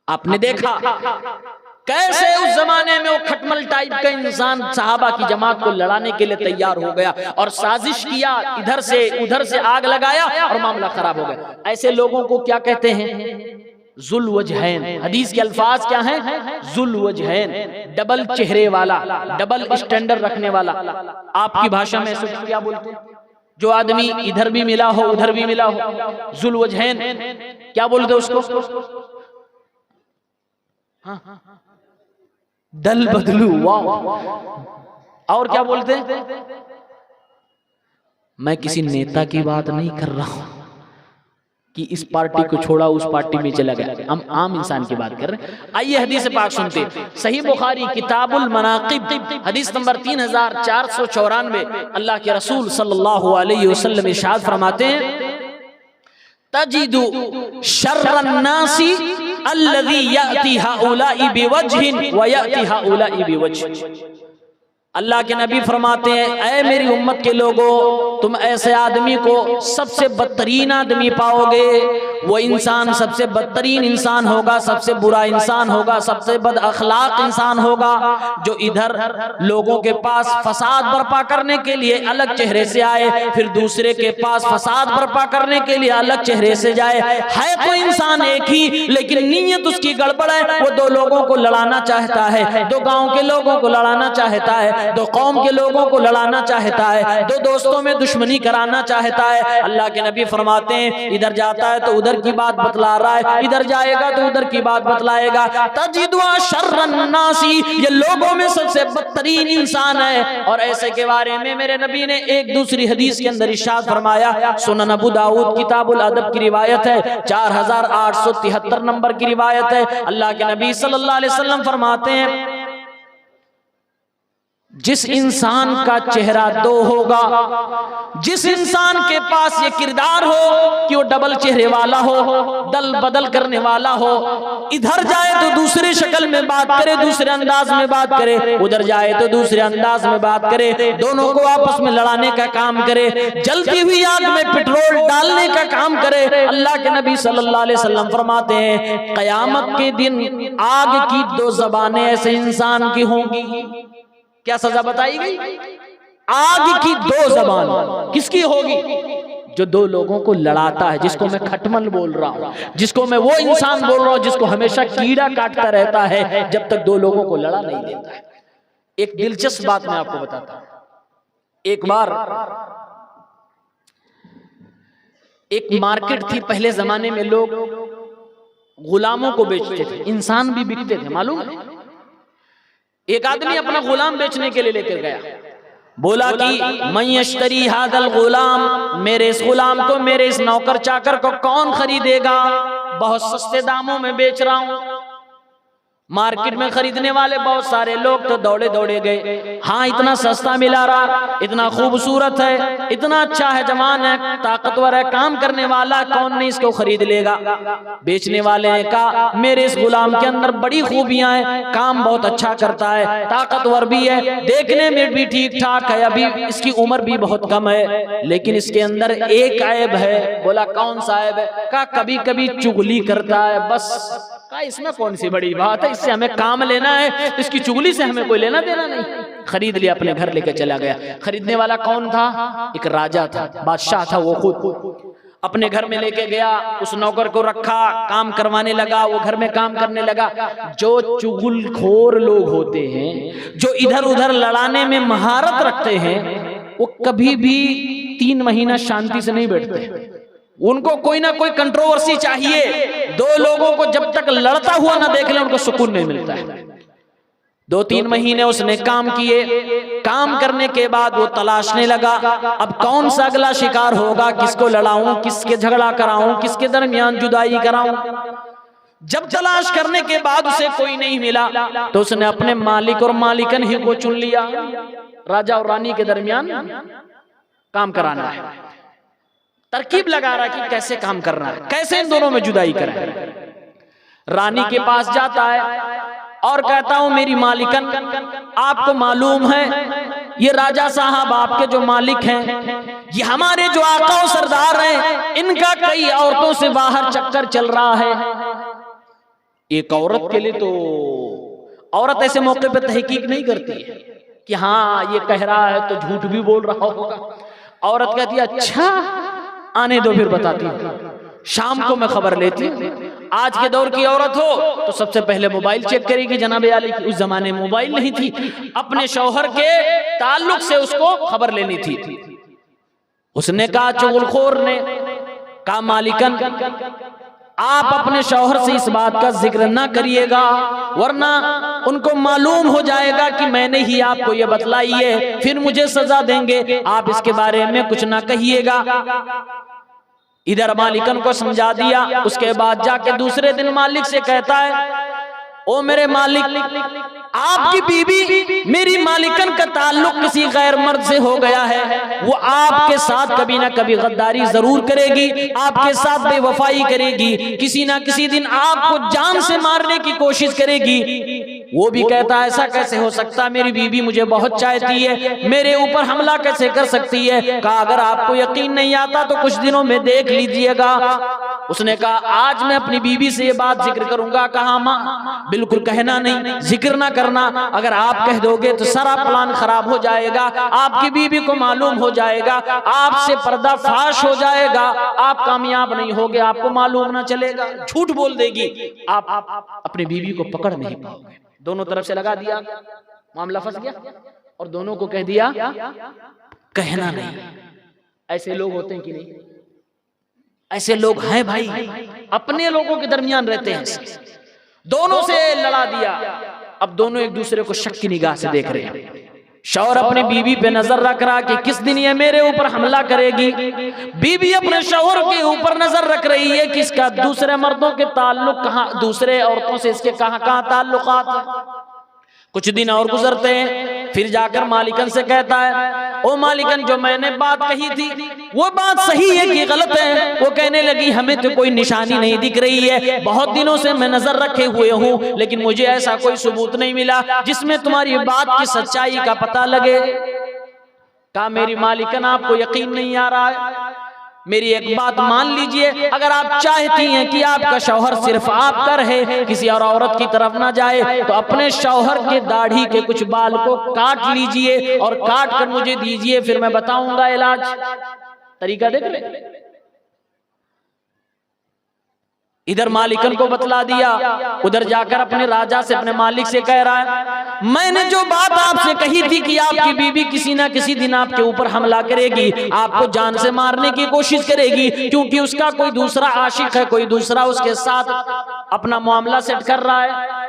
आपने देखा कैसे उस जमाने में वो खटमल टाइप का इंसान सहाबा की जमात को लड़ाने के लिए तैयार हो गया और साजिश किया, इधर से उधर से आग लगाया और मामला खराब हो गया। ऐसे लोगों को क्या कहते हैं? जुल वजहैन। हदीस के अल्फाज क्या हैं? जुल वजहैन, डबल चेहरे वाला, डबल स्टैंडर्ड रखने वाला। आपकी भाषा में क्या बोलते हैं? जो आदमी इधर भी मिला हो उधर भी मिला हो, जुल वजहैन क्या बोलते उसको? हाँ, दल बदलू। वाह। और क्या बोलते हैं? मैं किसी नेता की बात नहीं कर रहा हूं कि इस पार्टी को छोड़ा उस पार्टी में चला गया, हम आम इंसान की बात कर रहे हैं। आइए हदीस पाक सुनते हैं। सही बुखारी किताबुल मनाकिब हदीस नंबर 3494, अल्लाह के रसूल सल्लल्लाहु अलैहि वसल्लम इरशाद फरमाते हैं, तजिदु शर्रन्नासी अल्लज़ी याती हाउलाई बिवजहिन व याती हाउलाई बिवजह। अल्लाह के नबी फरमाते हैं, ऐ मेरी उम्मत के लोगों, तुम ऐसे आदमी को सबसे बदतरीन आदमी पाओगे। वो इंसान सबसे बदतरीन इंसान होगा, सबसे बुरा इंसान होगा, सबसे बद अखलाक इंसान होगा जो इधर लोगों के पास फसाद बर्पा करने के लिए अलग चेहरे से आए, फिर दूसरे के पास फसाद बर्पा करने के लिए अलग चेहरे से जाए। है तो इंसान एक ही, लेकिन नीयत उसकी गड़बड़ है। वो दो लोगों को लड़ाना चाहता है, दो गांव के लोगों को लड़ाना चाहता है, दो कौम के लोगों को लड़ाना चाहता है, दो दोस्तों में दुश्मनी कराना चाहता है। अल्लाह के नबी फरमाते हैं, इधर जाता है तो उधर की बात बतला रहा है, इधर जाएगा तो उधर की बात बतलाएगा। तजिदुआ शर्रन्नासी, ये लोगों में सबसे बदतरीन इंसान है। और ऐसे के बारे में मेरे नबी ने एक दूसरी हदीस के अंदर इरशाद फरमाया, सुनन अबू दाऊद किताबुल अदब की रिवायत है, 4873 नंबर की रिवायत है। अल्लाह के नबी सल्लल्लाहु अलैहि वसल्लम फरमाते हैं, जिस इंसान का चेहरा दो होगा, जिस इंसान के पास ये किरदार हो कि वो डबल चेहरे वाला हो, दल बदल करने वाला हो, इधर जाए तो दूसरी शक्ल में बात करे, दूसरे अंदाज में बात करे, उधर जाए तो दूसरे अंदाज में बात करे, दोनों को आपस में लड़ाने का काम करे, जलती हुई आग में पेट्रोल डालने का काम करे। अल्लाह के नबी सल्लल्लाहु अलैहि वसल्लम फरमाते हैं, कयामत के दिन आग की दो ज़बानें ऐसे इंसान की होंगी। क्या सजा बताई गई? आग की दो जबान किसकी होगी? जो दो लोगों को लड़ाता है, जिसको मैं खटमल बोल रहा हूं, जिसको मैं वो इंसान बोल रहा हूं जिसको हमेशा कीड़ा काटता रहता है जब तक दो लोगों को लड़ा नहीं देता है। एक दिलचस्प बात मैं आपको बताता हूं। एक बार एक मार्केट थी, पहले जमाने में लोग गुलामों को बेचते थे, इंसान भी बिकते थे, मालूम है? एक आदमी अपना गुलाम बेचने के लिए लेकर गया, बोला कि मैं यश्तरी हादल गुलाम, मेरे इस गुलाम को, मेरे इस नौकर चाकर को कौन खरीदेगा? बहुत सस्ते दामों में बेच रहा हूं। मार्केट में खरीदने वाले बहुत सारे लोग तो दौड़े दौड़े गए। हाँ, इतना सस्ता मिला रहा, इतना खूबसूरत है, इतना अच्छा है, जवान है, ताकतवर है, काम करने वाला, कौन नहीं इसको खरीद लेगा? बेचने वाले ने कहा, मेरे इस गुलाम के अंदर बड़ी खूबियां हैं, काम बहुत अच्छा करता है, ताकतवर भी है, देखने में भी ठीक ठाक है, अभी इसकी उम्र भी बहुत कम है, लेकिन इसके अंदर एक ऐब है। बोला कौन सा ऐब है? कहा कभी कभी चुगली करता है, बस। कहा इसमें कौन सी बड़ी बात है, इससे हमें काम लेना है, इसकी चुगली से हमें कोई लेना देना नहीं। खरीद लिया, अपने घर लेकर चला गया। खरीदने वाला कौन था? एक राजा था, बादशाह था वो खुद। अपने घर में लेके गया, उस नौकर को रखा, काम करवाने लगा, वो घर में काम करने लगा। जो चुगलखोर लोग होते हैं, जो इधर उधर लड़ाने में महारत रखते हैं, वो कभी भी 3 महीना शांति से नहीं बैठते। उनको कोई ना कोई कंट्रोवर्सी चाहिए। 2 लोगों को जब तक लड़ता हुआ ना देख ले, उनको सुकून नहीं मिलता है। 2-3 महीने उसने काम किए। काम करने के बाद वो तलाशने लगा, अब कौन सा अगला शिकार होगा, किसको लड़ाऊं, किसके झगड़ा कराऊं, किसके दरमियान जुदाई कराऊं। जब तलाश करने के बाद उसे कोई नहीं मिला, तो उसने अपने मालिक और मालिकन ही को चुन लिया। राजा और रानी के दरमियान काम कराना है, तरकीब लगा रहा कि कैसे काम करना है, कैसे इन दोनों में जुदाई करें। रानी के पास जाता है और कहता हूं, मेरी मालिकन, आपको मालूम है ये राजा साहब आपके जो मालिक हैं, ये हमारे जो आका और सरदार हैं, इनका कई औरतों से बाहर चक्कर चल रहा है। एक औरत के लिए तो औरत ऐसे मौके पे तहकीक नहीं करती है कि हाँ ये कह रहा है तो झूठ भी बोल रहा होगा। औरत कहती है अच्छा आने दो, फिर बताती हूँ, शाम को मैं खबर लेती हूँ। आज के दौर की औरत हो तो सबसे पहले मोबाइल चेक करेगी जनाबे आली की। उस जमाने में मोबाइल नहीं थी, अपने शौहर के ताल्लुक से उसको खबर लेनी थी। उसने कहा, चुगलखोर ने कहा, मालिकन आप अपने शौहर से इस बात का जिक्र ना करिएगा, वरना उनको मालूम हो जाएगा कि मैंने ही आपको ये बतलाई है, फिर मुझे सजा देंगे। आप इसके बारे में कुछ ना कहिएगा। इधर मालिकन को समझा दिया। उसके बाद जाके दूसरे दिन मालिक से कहता है, ओ मेरे मालिक, आपकी बीबी मेरी मालिकन का ताल्लुक किसी गैर मर्द से हो गया है, वो आपके साथ कभी ना कभी गद्दारी जरूर करेगी, आपके साथ बेवफाई करेगी, किसी ना किसी दिन आपको जान से मारने की कोशिश करेगी। वो भी कहता है, ऐसा कैसे हो सकता, मेरी बीबी मुझे बहुत चाहती है, मेरे ऊपर हमला कैसे कर सकती है। कहा, अगर आपको यकीन नहीं आता तो कुछ दिनों में देख लीजिएगा। उसने कहा, आज मैं अपनी बीबी से ये बात जिक्र करूंगा। कहा, माँ बिल्कुल कहना नहीं, जिक्र ना करना, अगर आप कह दोगे तो सारा प्लान खराब हो जाएगा, आपकी बीबी को मालूम हो जाएगा, आपसे पर्दाफाश हो जाएगा, आप कामयाब नहीं होगे, आपको मालूम ना चलेगा, झूठ बोल देगी, आप अपनी बीबी को पकड़ नहीं पाओगे। दोनों तरफ से लगा दिया, मामला फंस गया और दोनों को कह दिया कहना नहीं। ऐसे लोग होते हैं कि नहीं? ऐसे लोग हैं भाई, अपने लोगों के दरमियान रहते हैं। दोनों से लड़ा दिया, अब दोनों एक दूसरे को शक की निगाह से देख रहे हैं। शौहर अपनी बीवी पे नजर रख रहा कि किस दिन ये मेरे ऊपर हमला करेगी। बीवी अपने शौहर के ऊपर नजर रख रही है कि इसका दूसरे मर्दों के ताल्लुक कहां, दूसरे औरतों से इसके कहां कहां ताल्लुकात हैं। कुछ दिन और गुजरते हैं, फिर जाकर मालिकन से कहता है, ओ मालिकन, जो मैंने बात कही थी वो बात सही है कि गलत है? वो कहने लगी, हमें तो कोई निशानी नहीं दिख रही है, बहुत दिनों से मैं नजर रखे हुए हूँ, लेकिन मुझे ऐसा कोई सबूत नहीं मिला जिसमें तुम्हारी बात की सच्चाई का पता लगे। कहा, मेरी मालिकन, आपको यकीन नहीं आ रहा है, मेरी एक बात मान लीजिए, अगर आप चाहती हैं कि आपका शौहर सिर्फ आपका रहे, किसी और औरत की तरफ ना जाए, तो अपने शौहर के दाढ़ी के कुछ बाल को काट लीजिए और काट कर मुझे दीजिए, फिर मैं बताऊंगा इलाज। तरीका देख रहे। इधर मालिकन को बतला दिया, उधर जाकर अपने राजा से, अपने मालिक से कह रहा है, मैंने जो बात आपसे कही थी कि आपकी बीवी किसी ना किसी दिन आपके ऊपर हमला करेगी, आपको जान से मारने की कोशिश करेगी, क्योंकि उसका कोई दूसरा आशिक है, कोई दूसरा उसके साथ अपना मामला सेट कर रहा है।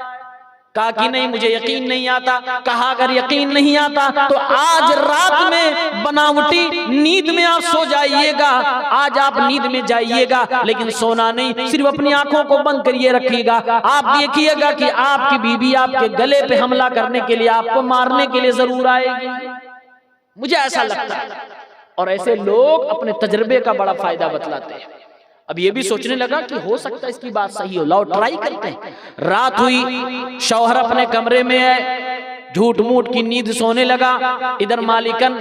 कहा कि नहीं, मुझे यकीन नहीं आता। कहा, अगर यकीन नहीं आता तो आज रात में बनावटी नींद में आप सो जाइएगा, आज आप नींद में जाइएगा, लेकिन सोना नहीं, सिर्फ अपनी आंखों को बंद करिए रखिएगा। आप देखिएगा कि आपकी बीवी आपके गले पे हमला करने के लिए, आपको मारने के लिए जरूर आएगी, मुझे ऐसा लगता है। और ऐसे लोग अपने तजर्बे का बड़ा फायदा बतलाते हैं। अब ये भी सोचने लगा कि हो सकता है इसकी बात सही हो, लाओ ट्राई करते हैं। रात हुई, शौहर अपने कमरे में है, झूठ मूठ की नींद सोने लगा। इधर मालिकन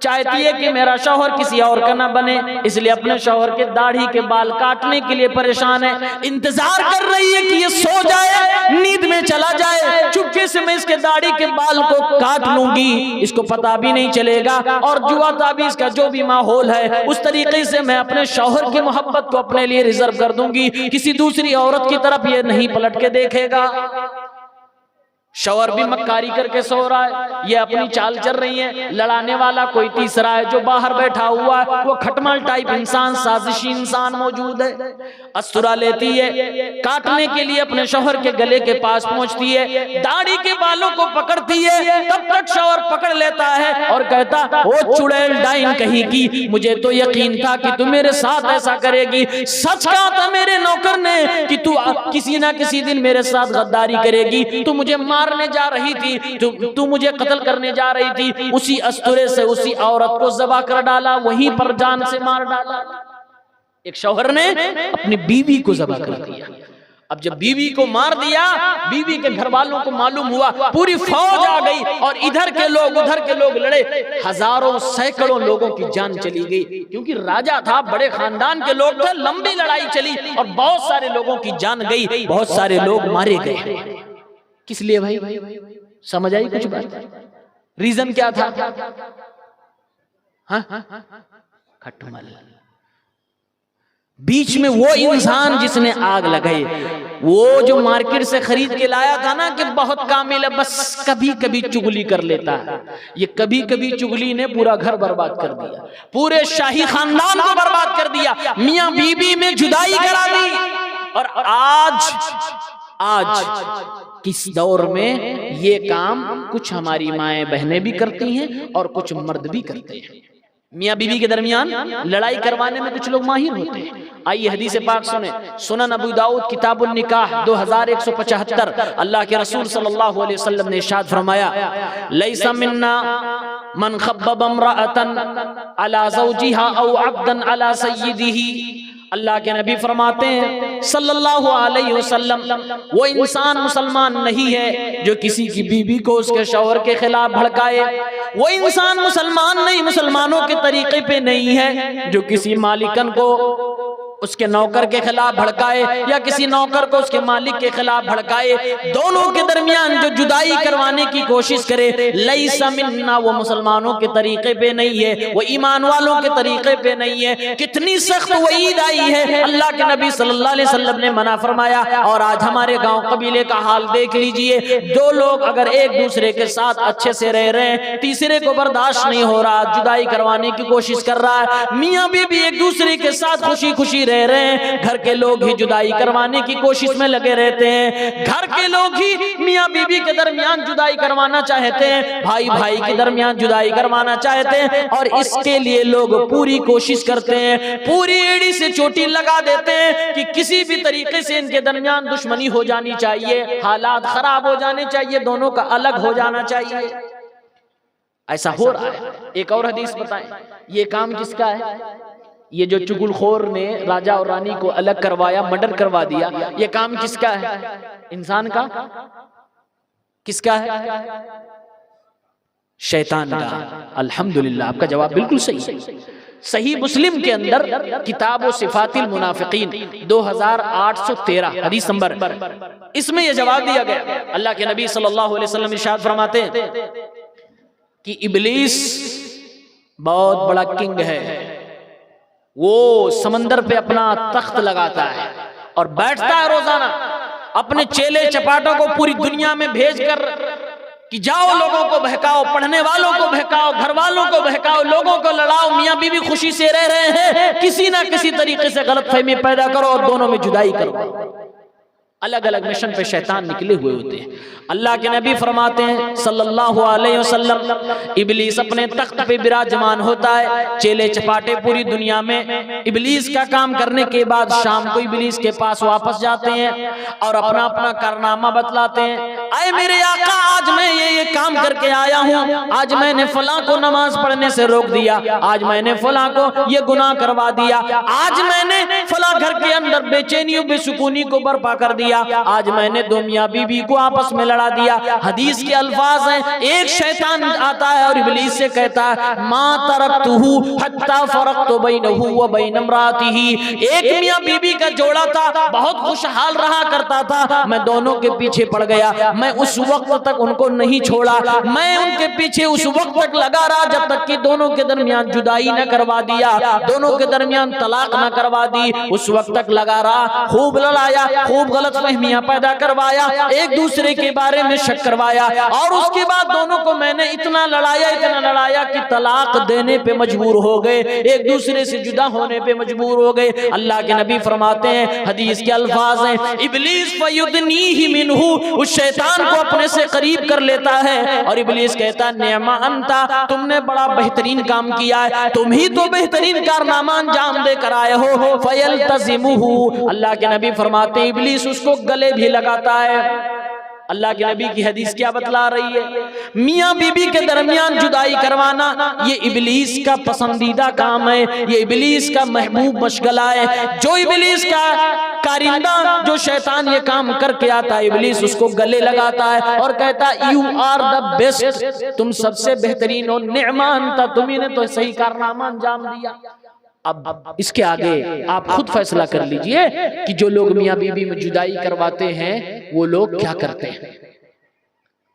चाहती है कि मेरा शौहर किसी और का ना बने, इसलिए अपने शौहर के दाढ़ी के बाल काटने के लिए परेशान है। इंतजार कर रही है कि ये सो जाए, नींद में चला जाए, चुपके से मैं इसके दाढ़ी के बाल को काट लूंगी, इसको पता भी नहीं चलेगा। और जुआ ताबीज का जो भी माहौल है उस तरीके से मैं अपने शौहर की मोहब्बत को अपने लिए रिजर्व कर दूंगी, किसी दूसरी औरत की तरफ ये नहीं पलट के देखेगा। शौहर भी मक्कारी करके सो रहा है, ये अपनी चाल चल रही है। लड़ाने वाला कोई तीसरा है जो बाहर बैठा हुआ है, वो खटमल टाइप इंसान, साजिशी इंसान मौजूद है। अस्तुरा लेती है, काटने के लिए अपने शौहर के गले के पास पहुंचती है, दाढ़ी के बालों को पकड़ती है। तब तक शौहर पकड़ लेता है और कहता, ओ चुड़ैल डाइन कहीं की, मुझे तो यकीन था कि तू मेरे साथ ऐसा करेगी। सच कहा था मेरे नौकर ने कि तू किसी ना किसी दिन मेरे साथ गद्दारी करेगी, तू मुझे मारने जा रही थी, तू मुझे कत्ल करने जा रही थी। उसी अस्तुरे से उसी औरत को ज़बा कर डाला, वहीं पर जान से मार डाला। एक शौहर ने अपनी बीवी को ज़बा कर दिया। अब जब बीवी को मार दिया, बीवी के घर वालों को मालूम हुआ, पूरी फौज आ गई और इधर के लोग उधर के लोग लड़े, हजारों सैकड़ों लोगों की जान चली गई। क्योंकि राजा था, बड़े खानदान के लोग थे, लंबी लड़ाई चली और बहुत सारे लोगों की जान गई, बहुत सारे लोग मारे गए। किस लिए भाई? समझ आई कुछ बात? रीजन क्या था? खटमल। बीच में वो इंसान जिसने आग लगाई, वो जो मार्केट से खरीद के लाया था ना कि बहुत कामिल है, बस कभी कभी चुगली कर लेता है, ये कभी कभी चुगली ने पूरा घर बर्बाद कर दिया, पूरे शाही खानदान को बर्बाद कर दिया, मियां बीबी में जुदाई करा दी। और आज किस दौर में ये काम कुछ हमारी माएं बहनें भी करती हैं और कुछ मर्द भी करते हैं। मियां बीवी के दरमियान लड़ाई करवाने में कुछ लोग माहिर होते हैं। आइए हदीस पाक सुने। सुनन अबू दाऊद किताबुन निकाह 2175, अल्लाह के रसूल सल्लल्लाहु अलैहि वसल्लम ने इरशाद फरमाया, लैसा मिन्ना मन खब्बब इम्राअतन अला ज़ौजिहा औ अब्दन अला सय्यिदिही। अल्लाह के नबी फरमाते हैं सल्लल्लाहु अलैहि वसल्लम, वो इंसान मुसलमान नहीं है जो किसी की बीवी को उसके शौहर के खिलाफ भड़काए। वो इंसान मुसलमान नहीं, मुसलमानों के तरीके पे नहीं है जो किसी मालिकन को उसके नौकर के खिलाफ भड़काए या किसी नौकर को उसके मालिक के खिलाफ भड़काए। दोनों के दरमियान जो जुदाई करवाने की कोशिश करे, लैसा मिन्ना, वो मुसलमानों के तरीके पे नहीं है, वो ईमान वालों के तरीके पे नहीं है। कितनी सख्त वईद आई है, अल्लाह के नबी सल्लल्लाहु अलैहि वसल्लम ने मना फरमाया। और आज हमारे गांव कबीले का हाल देख लीजिए, दो लोग अगर एक दूसरे के साथ अच्छे से रह रहे हैं, तीसरे को बर्दाश्त नहीं हो रहा, जुदाई करवाने की कोशिश कर रहा है। मियाँ बीवी एक दूसरे के साथ खुशी खुशी रह रहे हैं, घर के लोग ही जुदाई करवाने की कोशिश में लगे रहते हैं। घर के लोग ही मियां बीवी के दरमियान जुदाई करवाना चाहते हैं, भाई भाई के दरमियान जुदाई करवाना चाहते हैं, और इसके लिए लोग पूरी कोशिश करते हैं, पूरी एड़ी से चोटी लगा देते हैं कि किसी भी तरीके से इनके दरमियान दुश्मनी हो जानी चाहिए, हालात खराब हो जाने चाहिए, दोनों का अलग हो जाना चाहिए। ऐसा हो रहा है। एक और हदीस बताएं, ये काम किसका है? ये जो चुगलखोर ने राजा और रानी को अलग करवाया, मर्डर करवा दिया, ये काम किसका है? इंसान का? किसका है? शैतान का। अल्हम्दुलिल्लाह, आपका जवाब बिल्कुल सही। सही मुस्लिम के अंदर किताब सिफातिल मुनाफिकीन 2813 हदीस नंबर, इसमें यह जवाब दिया गया। अल्लाह के नबी सल्लल्लाहु अलैहि वसल्लम इरशाद फरमाते हैं कि इब्लीस बहुत बड़ा किंग है, वो समंदर पे अपना तख्त लगाता है और बैठता है रोजाना, अपने चेले चपाटों को पूरी दुनिया में भेजकर कि जाओ लोगों को बहकाओ, पढ़ने वालों को बहकाओ, घर वालों को बहकाओ, लोगों को लड़ाओ, मियां बीवी खुशी से रह रहे हैं, किसी ना किसी तरीके से गलतफहमी पैदा करो और दोनों में जुदाई करो। अलग अलग मिशन पे शैतान निकले हुए होते हैं। अल्लाह के नबी फरमाते हैं सल्लल्लाहु अलैहि वसल्लम, इब्लीस अपने तख्त पे विराजमान होता है, चेले चपाटे पूरी दुनिया में इब्लीस का काम करने के बाद शाम को इब्लीस के पास वापस जाते हैं और अपना अपना कारनामा बतलाते हैं। आए मेरे आका, आज मैं ये काम करके आया हूँ, आज मैंने फलां को नमाज पढ़ने से रोक दिया, आज मैंने फलां को ये गुनाह करवा दिया, आज मैंने फलां घर के अंदर बेचैनी बेसुकूनी को बर्पा कर दिया, किया, आज मैंने दो मियाँ बीबी को आपस में लड़ा दिया। हदीस के अल्फाज हैं, एक शैतान आता है और इब्लीस से कहता है मा तरक्तुहु हत्ता फरक्तु बैनहु व बैन इम्रातिही। एक मियाँ बीबी का जोड़ा था, बहुत खुशहाल रहा करता था, मैं दोनों के पीछे पड़ गया, मैं उस वक्त तक उनको नहीं छोड़ा, मैं उनके पीछे उस वक्त तक लगा रहा जब तक कि दोनों के दरमियान जुदाई न करवा दिया, दोनों के दरमियान तलाक न करवा दी, उस वक्त तक लगा रहा, खूब लड़ाया, खूब गलतफहमियां पैदा करवाया, एक दूसरे के बारे में शक करवाया, और उसके बाद दोनों को मैंने इतना लड़ाया कि तलाक देने पे मजबूर हो गए, एक दूसरे से जुदा होने पे मजबूर हो गए। अल्लाह के नबी फरमाते हैं, हदीस के अल्फाज हैं, इब्लीस फयुदनीहि मिनहु, उस शैतान को अपने से करीब कर लेता है और इब्लीस कहता नेमा अंता, तुमने बड़ा बेहतरीन काम किया है, तुम ही तो बेहतरीन कारनामा अंजाम देकर आए हो। फयल्तज़िमुहु, अल्लाह के नबी फरमाते हैं इब्लीस उसको गले भी लगाता है। अल्लाह के नबी की हदीस क्या बतला रही है? मियाँ बीबी के दरमियान जुदाई करवाना ये इब्लीस का पसंदीदा काम है, ये इब्लीस का महबूब मशगला है। जो इब्लीस का कारिंदा, जो शैतान ये काम करके आता है, इब्लीस उसको गले लगाता है और कहता है यू आर द बेस्ट, तुम सबसे बेहतरीन हो, नेमान था, तुम्ही ने तो सही कारनामा अंजाम दिया। अब इसके आगे आप खुद फैसला कर लीजिए कि जो लोग मियाँ बीबी में जुदाई करवाते हैं वो लोग क्या करते हैं।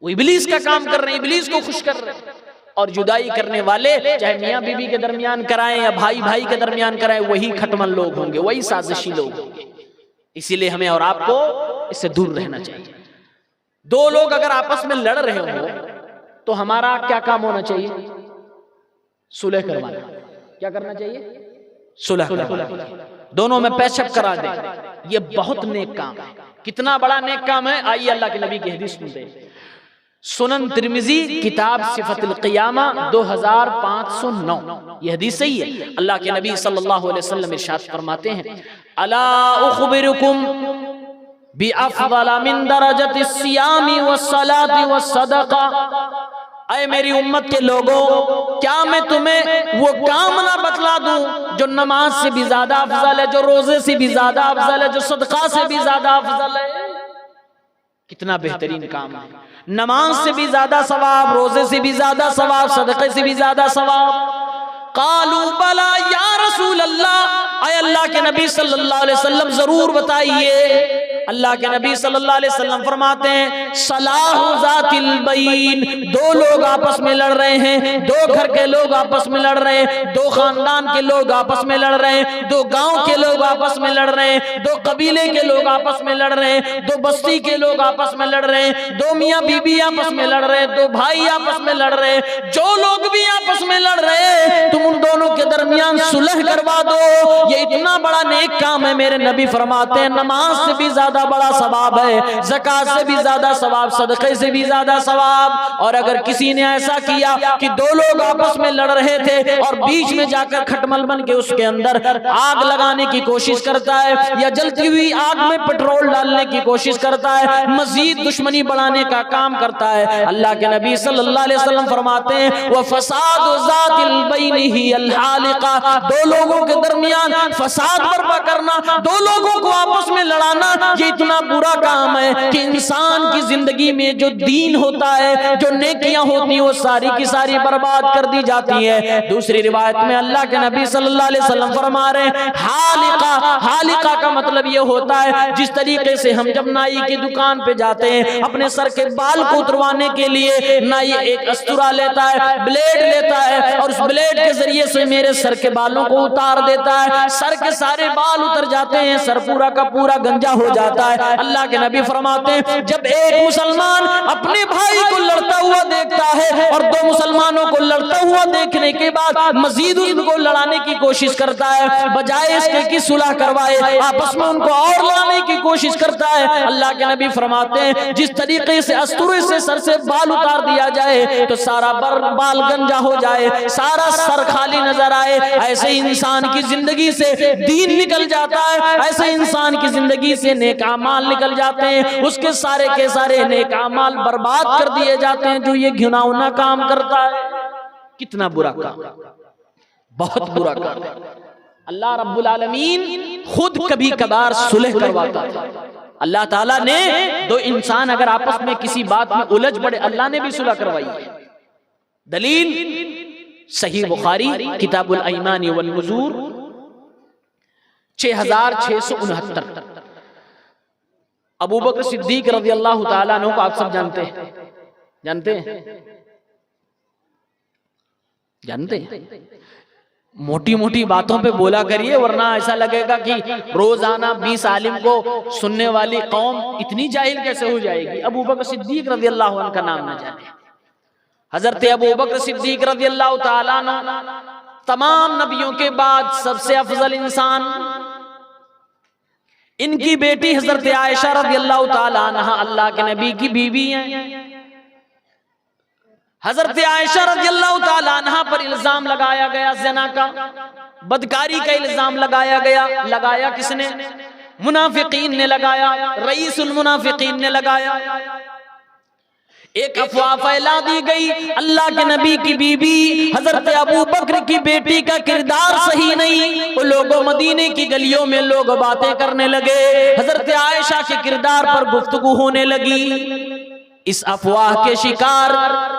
वो इब्लीस का काम कर रहे हैं, इब्लीस को खुश कर रहे हैं। और जुदाई करने वाले चाहे मियाँ बीबी के दरमियान कराएं या भाई भाई के दरमियान कराएं, वही खटमल लोग होंगे, वही साजिशी लोग होंगे। इसीलिए हमें और आपको इससे दूर रहना चाहिए। दो लोग अगर आपस में लड़ रहे हो तो हमारा क्या काम होना चाहिए? सुलह करवाना। क्या करना चाहिए? सुलह करवाना, दोनों में पैचअप करा दे। ये बहुत नेक काम है। कितना बड़ा नेक काम है, आइए अल्लाह के नबी की हदीस सुनते हैं। सुनन तिर्मिजी किताब सिफतुल क़ियामा 2509, ये हदीस सही है। अल्लाह के नबी सल्लल्लाहु अलैहि वसल्लम इरशाद फरमाते हैं, अला उख़बिरुकुम बिअफ़ज़ल मिन दरजतिस सियामी वस्सलाति वस्सदक़ा। ऐ मेरी उम्मत के लोगों, क्या मैं तुम्हें वो काम ना बतला दूं जो नमाज से भी ज्यादा अफजल है, जो रोजे से भी ज्यादा अफजल है, जो सदका से भी ज्यादा अफजल है। कितना बेहतरीन काम है। नमाज से भी ज्यादा सवाब, रोजे से भी ज्यादा सवाब, सदक़े से भी ज्यादा सवाब। कालू बला या रसूल अल्लाह, ऐ अल्लाह के नबी सल्लल्लाहु अलैहि वसल्लम जरूर बताइए। अल्लाह के नबी सल्लल्लाहु अलैहि वसल्लम फरमाते हैं, सलाहु ज़ातिल बैन, दो लोग आपस में लड़ रहे हैं, दो घर के लोग आपस में लड़ रहे हैं, दो खानदान के लोग आपस में लड़ रहे हैं, दो गांव के लोग आपस में लड़ रहे हैं, दो कबीले के लोग आपस में लड़ रहे हैं, दो बस्ती के लोग आपस में लड़ रहे हैं, दो मियाँ बीबी आपस में लड़ रहे हैं, दो भाई आपस में लड़ रहे हैं। जो लोग भी आपस में लड़ रहे हैं तुम उन दोनों के दरमियान सुलह करवा दो। ये इतना बड़ा नेक काम है। मेरे नबी फरमाते हैं नमाज से भी ज्यादा बड़ा सवाब है, ज़कात से भी ज्यादा सवाब, सदक़े से भी ज्यादा सवाब। और अगर किसी ने ऐसा किया कि दो लोग आपस में लड़ रहे थे और बीच में जाकर खटमल बन के उसके अंदर आग लगाने की कोशिश करता है या जलती हुई आग में पेट्रोल डालने की कोशिश करता है, मजीद दुश्मनी बढ़ाने का काम करता है, अल्लाह के नबी सल्लल्लाहु अलैहि वसल्लम फरमाते हैं वह फसाद ज़ातिल बैनिही अल हालिका, दो लोगों के दरमियान फसाद बर्पा करना, दो लोगों को आपस में लड़ाना, ये इतना बुरा काम है कि इंसान की जिंदगी में जो दीन होता है, जो नेकियां होती हैं, वो सारी की सारी बर्बाद कर दी जाती है। दूसरी रिवायत में अल्लाह के नबी सल्लल्लाहु अलैहि वसल्लम फरमा रहे हैं हालिका, हालिका का मतलब ये होता है जिस तरीके से हम जब नाई की दुकान पे जाते हैं अपने सर के बाल को उतरवाने के लिए, नाई एक अस्तुरा लेता है, ब्लेड लेता है और उस ब्लेड के जरिए से मेरे सर के बालों को उतार देता है, सर के सारे बाल उतर जाते हैं, सर पूरा का पूरा गंजा हो जाता है। अल्लाह के नबी फरमाते हैं जब एक मुसलमान अपने भाई को लड़ता हुआ देखता है और दो मुसलमानों को लड़ता हुआ देखने के बाद मजीद उनको लड़ाने की कोशिश करता है, बजाय इसके कि सुलह करवाए आपस में उनको और लड़ाने की कोशिश करता है, अल्लाह के नबी फरमाते हैं जिस तरीके से अस्तूरे से सर से बाल उतार दिया जाए तो सारा बाल गंजा हो जाए, सारा सर खाली नजर आए, ऐसे इंसान की जिंदगी से दीन निकल जाता है, ऐसे इंसान की जिंदगी से नेक अमाल निकल जाते हैं, उसके सारे के सारे नेक अमाल बर्बाद कर दिए जाते हैं जो ये घिनौना काम करता है। कितना बुरा काम, बहुत बुरा काम। अल्लाह रब्बुल आलमीन खुद कभी कभार सुलह करवाता था। अल्लाह ताला ने दो इंसान अगर आपस में किसी बात में उलझ पड़े, अल्लाह ने भी सुलह करवाई है। दलील सही बुखारी किताबुल ईमान वल नुज़ूर 6669। अबू बकर सिद्दीक रज़ियल्लाहु ताला अन्हु को आप सब जानते हैं, जानते हैं, जानते हैं। मोटी मोटी बातों पे बोला करिए, वरना ऐसा लगेगा कि रोजाना 20 आलिम को सुनने वाली कौम इतनी जाहिल कैसे हो जाएगी। अबू बकर सिद्दीक रज़ियल्लाहु अन्हु का नाम न जाने। हजरत अबू बकर सिद्दीक रज़ियल्लाहु ताला अन्हु तमाम नबियों के बाद सबसे अफजल इंसान। इनकी बेटी हजरत आयशा रज़ियल्लाहु ताला अन्हा अल्लाह के नबी की बीवी हैं। हजरत आयशा रज़ियल्लाहु ताला अन्हा पर इल्जाम लगाया गया ज़िना का, बदकारी का इल्जाम लगाया गया। लगाया किसने? मुनाफिकीन ने लगाया, रईसुल मुनाफिकीन ने लगाया। एक अफवाह फैला दी गई, अल्लाह के नबी की बीबी हजरत अबू बकर की बेटी का किरदार सही नहीं। वो लोगों मदीने की गलियों में लोग बातें करने लगे, हजरत आयशा के किरदार पर गुफ्तगू होने लगी। इस अफवाह के शिकार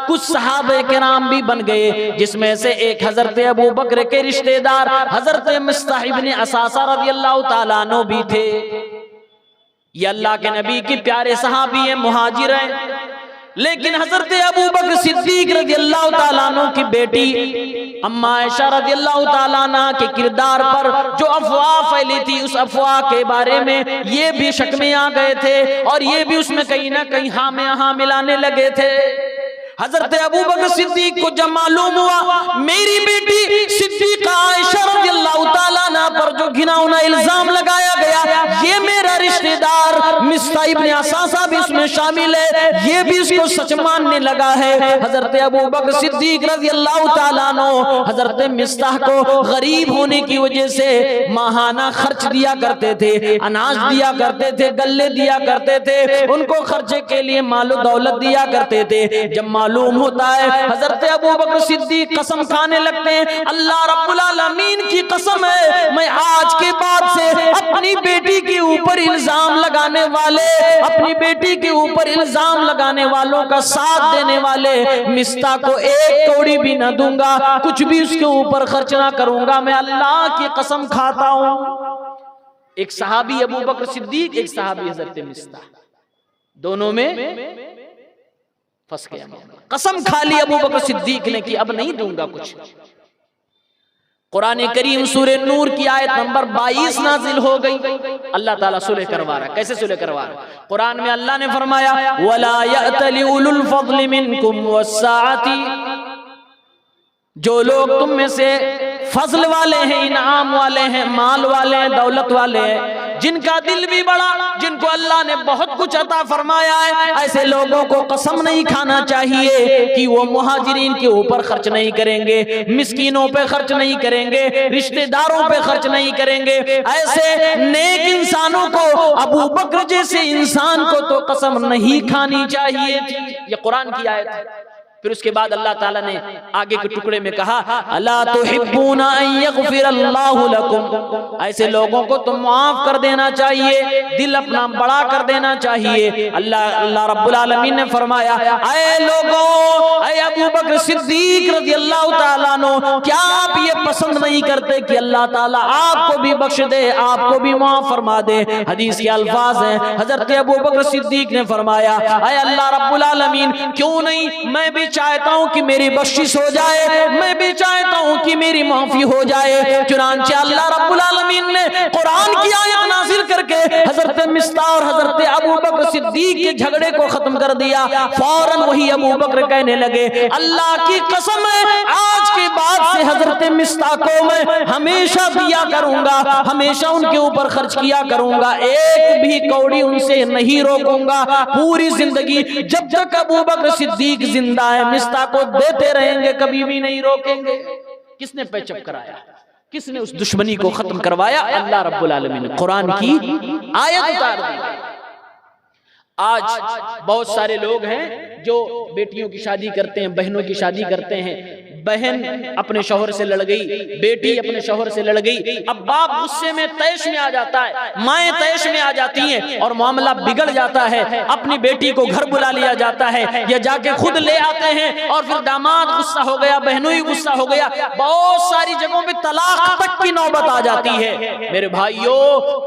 कुछ सहाबे किराम भी बन गए, जिसमें से एक हजरत अबू बकर के रिश्तेदार हजरत मिस्ताह इब्न असासा रज़ियल्लाहु ताला अन्हु भी थे। ये अल्लाह के नबी की प्यारे सहाबी हैं, मुहाजिर हैं। लेकिन हजरत अबू बकर सिद्दीक रज़ियल्लाहु ताला अन्हु की बेटी अम्मा आयशा रज़ियल्लाहु ताला अन्हा के किरदार पर जो अफवाह फैली थी, उस अफवाह के बारे में ये भी शक में आ गए थे और ये भी उसमें कहीं ना कहीं हाँ में हाँ मिलाने लगे थे। हजरत अबू बकर सिद्दीक को जब मालूम हुआ मेरी बेटी सिद्दीक़ा आयशा रज़ियल्लाहु ताला अन्हा पर जो घिनौना इल्जाम लगाया गया, ये मेरा रिश्तेदार मिस्ताह इब्न असासा भी इसमें शामिल है, ये भी इसको सच मानने लगा है। हजरत अबू बकर सिद्दीक रज़ियल्लाहु ताला अन्हु हजरत मिस्ताह को गरीब होने की वजह से माहाना खर्च दिया करते थे, अनाज दिया करते थे, गल्ले दिया करते थे, उनको खर्चे के लिए मालो दौलत दिया करते थे। जब मालूम होता है हजरत अबू बकर सिद्दीक कसम खाने लगते हैं, अल्लाह रब्बुल आलमीन की कसम है, मैं आज के बाद से अपनी बेटी के ऊपर इल्जाम लगाने वाले, अपनी बेटी के ऊपर इल्जाम लगाने वालों का साथ देने वाले मिस्ता को एक कौड़ी भी न दूंगा, कुछ भी उसके ऊपर खर्च ना करूंगा, मैं अल्लाह की कसम खाता हूं। एक सहाबी अबू बकर सिद्दीक, एक सहाबी हजरत मिस्ता, दोनों में फंस गया। कसम खा ली अबू बकर सिद्दीक ने कि अब नहीं दूंगा कुछ। कुरान करीम सूरे नूर की आयत नंबर 22 नाजिल हो गई। अल्लाह ताला सुलह करवा रहा है। कैसे सुलह करवा रहा है? कुरान में अल्लाह ने फरमाया वला यअतली उलुल फज़्ल मिनकुम वस्साअती, जो लोग तुम में से फजल वाले हैं, इनाम वाले हैं, माल वाले हैं, दौलत वाले हैं, जिनका दिल भी बड़ा, जिनको अल्लाह ने बहुत कुछ अता फरमाया है, ऐसे लोगों को कसम नहीं खाना चाहिए कि वो मुहाजिरीन के ऊपर खर्च नहीं करेंगे, मिस्कीनों पे खर्च नहीं करेंगे, रिश्तेदारों पे खर्च नहीं करेंगे। ऐसे नेक इंसानों को, अबू बकर जैसे इंसान को तो कसम नहीं खानी चाहिए थी। ये कुरान की आयत है। फिर उसके बाद अल्लाह ताला ने आगे के टुकड़े में कहा अला तुहिब्बूना अन यग़फिरल्लाहु लकुम, ऐसे लोगों को तुम माफ कर देना चाहिए, दिल अपना बड़ा कर देना चाहिए। अल्लाह रब्बुल आलमीन ने फरमाया ऐ लोगों, ऐ अबू बकर सिद्दीक रज़ियल्लाहु ताला अन्हु, क्या आप ये पसंद नहीं करते कि अल्लाह ताला आपको भी बख्श दे, आपको भी माफ फरमा दे? हदीस के अल्फाज हैं, हजरत अबू बकर सिद्दीक ने फरमाया ऐ अल्लाह रब्बुल आलमीन, क्यों नहीं, मैं भी चाहता हूं कि मेरी बख्शिश हो जाए, मैं भी चाहता हूं कि मेरी माफी हो जाए। चुनांचे अल्लाह रब्बुल आलमीन ने कुरान की आयत नाजिल करके हजरत मिस्ता और हजरत अबू बकर सिद्दीक के झगड़े को खत्म कर दिया। फौरन वही अबू बकर कहने लगे अल्लाह की कसम है, आज के बाद से हजरत मिस्ता को मैं हमेशा दिया करूंगा, हमेशा उनके ऊपर खर्च किया करूंगा, एक भी कौड़ी उनसे नहीं रोकूंगा। पूरी जिंदगी जब तक अबू बकर सिद्दीक जिंदा है मिस्ता को देते रहेंगे, कभी भी नहीं रोकेंगे। किसने पैचअप कराया? किसने उस दुश्मनी को खत्म करवाया? अल्लाह रब्बुल आलमीन ने कुरान की आयत उतार दी। आज बहुत सारे लोग हैं जो बेटियों की शादी करते हैं, बहनों की शादी करते हैं, बहन अपने शौहर से लड़ गई, बेटी अपने शौहर से लड़ गई। अब बाप गुस्से में तैश में आ जाता है, माएं तैश में आ जाती हैं और मामला बिगड़ जाता है। अपनी बेटी को घर बुला लिया जाता है या जाके खुद ले आते हैं और फिर दामाद गुस्सा हो गया, बहनों ही गुस्सा हो गया, बहुत सारी जगहों पे तलाक तक की नौबत आ जाती है। मेरे भाइयों,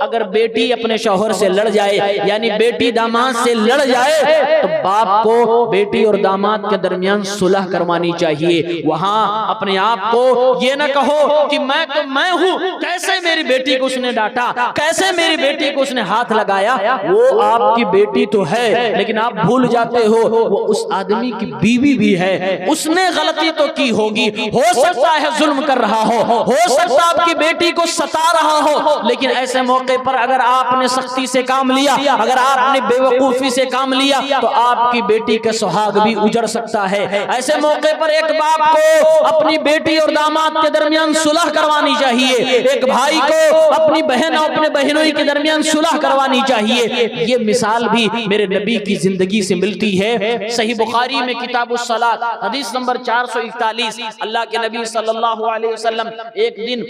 अगर बेटी अपने शौहर से लड़ जाए, यानी बेटी दामाद से लड़ जाए, तो बाप को बेटी और दामाद के दरमियान सुलह करवानी चाहिए। वहां अपने आप को ये ना कहो कि मैं तो मैं हूं, कैसे मेरी बेटी को उसने डांटा, कैसे मेरी बेटी को उसने हाथ लगाया। वो आपकी बेटी तो है, लेकिन आप भूल जाते हो वो उस आदमी की बीवी भी है, उसने गलती तो की होगी, हो सकता है जुल्म कर रहा हो सकता है आपकी बेटी को सता रहा हो, लेकिन ऐसे मौके पर अगर आपने सख्ती से काम लिया, अगर आपने बेवकूफी से काम लिया, तो आपकी बेटी का सुहाग भी उजड़ सकता है। ऐसे मौके पर एक बाप को अपनी बेटी और दामाद के दरमियान सुलह करवानी चाहिए, एक भाई को अपनी बहन और अपने बहनों के दरमियान सुलह करवानी चाहिए। ये मिसाल भी मेरे नबी की जिंदगी से मिलती है। सही बुखारी में किताबुस सलात हदीस नंबर 441, अल्लाह के नबी सल्लल्लाहु अलैहि वसल्लम एक दिन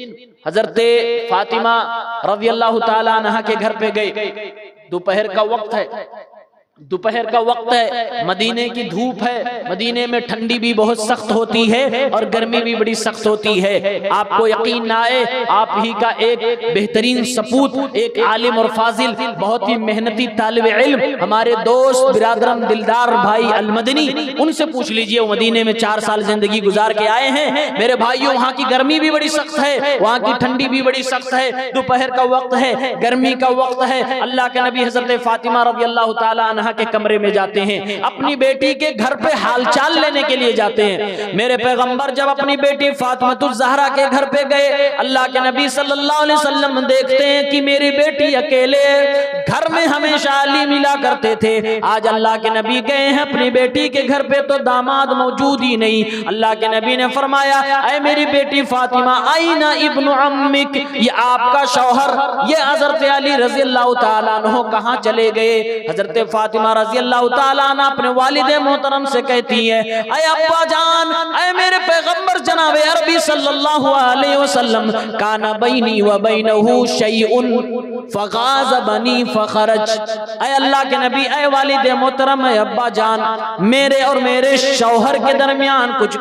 हजरत फातिमा रज़ी अल्लाह ताला अन्हा के घर पे गए। दोपहर का वक्त है, दोपहर का वक्त है, मदीने की धूप है, मदीने में ठंडी भी बहुत सख्त होती है और गर्मी भी बड़ी सख्त होती है। आपको यकीन ना आए, आप ही का एक बेहतरीन सपूत, एक आलिम और फाजिल, बहुत ही मेहनती तालिब इल्म, हमारे दोस्त बिरादरम दिलदार भाई अलमदनी, उनसे पूछ लीजिए, वो मदीने में 4 साल जिंदगी गुजार के आए हैं। मेरे भाइयों, वहाँ की गर्मी भी बड़ी सख्त है, वहाँ की ठंडी भी बड़ी सख्त है, दोपहर का वक्त है, गर्मी का वक्त है। अल्लाह के नबी हजरत फातिमा रज़ी अल्लाह ताला अन्हा के कमरे में जाते हैं, अपनी बेटी के घर पे हालचाल लेने के लिए जाते हैं। मेरे पैगंबर जब अपनी बेटी फातिमा ज़हरा के घर पे गए, अल्लाह के नबी सल्लल्लाहु अलैहि वसल्लम देखते हैं कि मेरी बेटी अकेले, घर में हमेशा अली मिला करते थे, आज अल्लाह के नबी गए हैं अपनी बेटी के घर पे तो दामाद मौजूद ही नहीं। अल्लाह के नबी ने फरमाया, ऐ मेरी बेटी फातिमा, आईना इब्नु अम्मिक, ये आपका शौहर, ये हजरत अली रज़ी अल्लाह ताला अन्हु कहाँ चले गए। हजरत फातिमा रज़ी अल्लाह ताला अन्हा अपने वालिदे मोहतरम से कहती है, ऐ अब्बा जान, ऐ मेरे पैगंबर जनाब अरबी सल्लल्लाहु अलैहि वसल्लम, काना बैनी व बैनहु शैउन फगाज़बनी फखरज। ऐ अल्लाह के नबी, ऐ वालिदे मोहतरम, ऐ अब्बा जान, मेरे और मेरे शौहर के दरमियान कुछ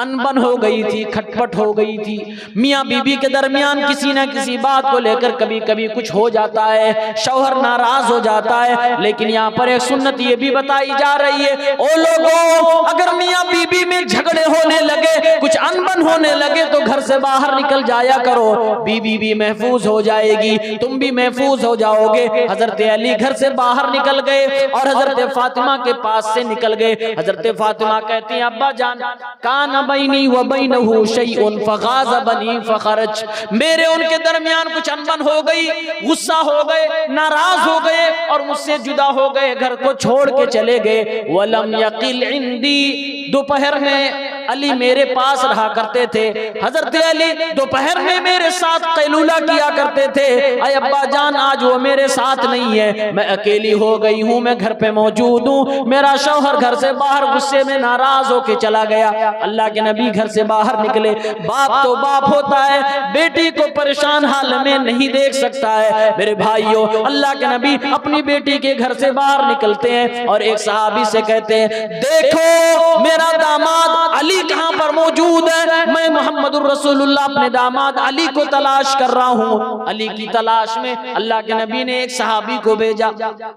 अनबन हो गई थी, खटपट हो गई थी, मियाँ बीबी के दरमियान किसी ना किसी बात को लेकर कभी कभी कुछ हो जाता है, शौहर नाराज हो जाता है। लेकिन यहाँ पर एक सुन्नत ये भी बताई जा रही है, ओ लोगों, अगर मियाँ बीबी में झगड़े होने लगे, कुछ अनबन होने लगे, तो घर से बाहर निकल जाया करो, बीबी भी महफूज हो जाएगी, तुम भी महफूज हो जाओगे। हजरत अली घर से बाहर निकल गए और हजरत फातिमा के पास से निकल गए। हजरत फातिमा कहती हैं, अब्बा जान, काना बैनी व बैनहु शैउन फगाज़बनी फखरज, मेरे उनके दरमियान कुछ अनबन हो गई, गुस्सा हो गए, नाराज हो गए और मुझसे जुदा हो गए, घर को छोड़ के चले गए। वलम यकिल इंदी, दोपहर में अली मेरे पास रहा करते थे, हजरत अली दोपहर में मेरे साथ कैलूला किया करते थे। अय अब्बा जान, आज वो मेरे साथ नहीं है, मैं अकेली हो गई हूँ, मैं घर पे मौजूद हूँ, मेरा शौहर घर से बाहर गुस्से में नाराज होके चला गया। अल्लाह के नबी घर से बाहर निकले। बाप तो बाप होता है, बेटी को परेशान हाल में नहीं देख सकता है। मेरे भाइयों, अल्लाह के नबी अपनी बेटी के घर से बाहर निकलते हैं और एक सहाबी से कहते हैं, देखो मेरा दामाद अली कहां पर मौजूद है, मैं मोहम्मदुर रसूलुल्लाह अपने दामाद अली को तलाश कर रहा हूं। अली की तलाश में अल्लाह के नबी ने एक सहाबी को भेजा।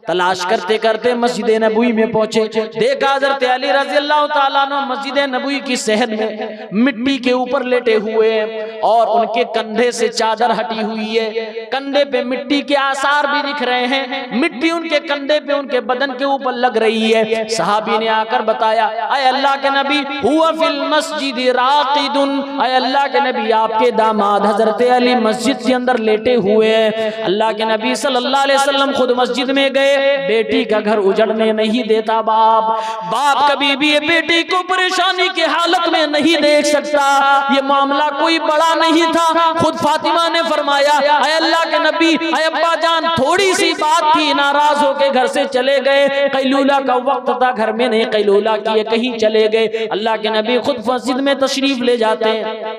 तलाश करते करते मस्जिद नबवी में पहुंचे, देखा हजरत अली रज़ी अल्लाह ताला अन्हु मस्जिद नबवी की सहन में मिट्टी के ऊपर लेटे हुए हैं और उनके कंधे से चादर हटी हुई है, कंधे पे मिट्टी के आसार भी दिख रहे हैं, मिट्टी उनके कंधे पे उनके बदन के ऊपर लग रही है। सहाबी ने आकर बताया, अय अल्लाह के नबी, हुआ फिल मस्जिद राक़िदुन, अय अल्लाह के नबी, आपके दामाद हजरत अली मस्जिद के अंदर लेटे हुए हैं। अल्लाह के नबी सल्लल्लाहु अलैहि वसल्लम खुद मस्जिद में गए, बेटी का घर उजड़ने नहीं देता बाप कभी भी बेटी को परेशानी के हालत में नहीं देख सकता। ये मामला कोई बड़ा नहीं था, खुद फातिमा ने फरमाया, अय अल्लाह के नबी, अय अब्बा जान, थोड़ी सी बात थी, नाराज होके घर से चले गए, कैलूला का वक्त था, घर में नहीं कैलूला किए कहीं चले गए। अल्लाह के नबी खुद मस्जिद में तशरीफ ले जाते हैं।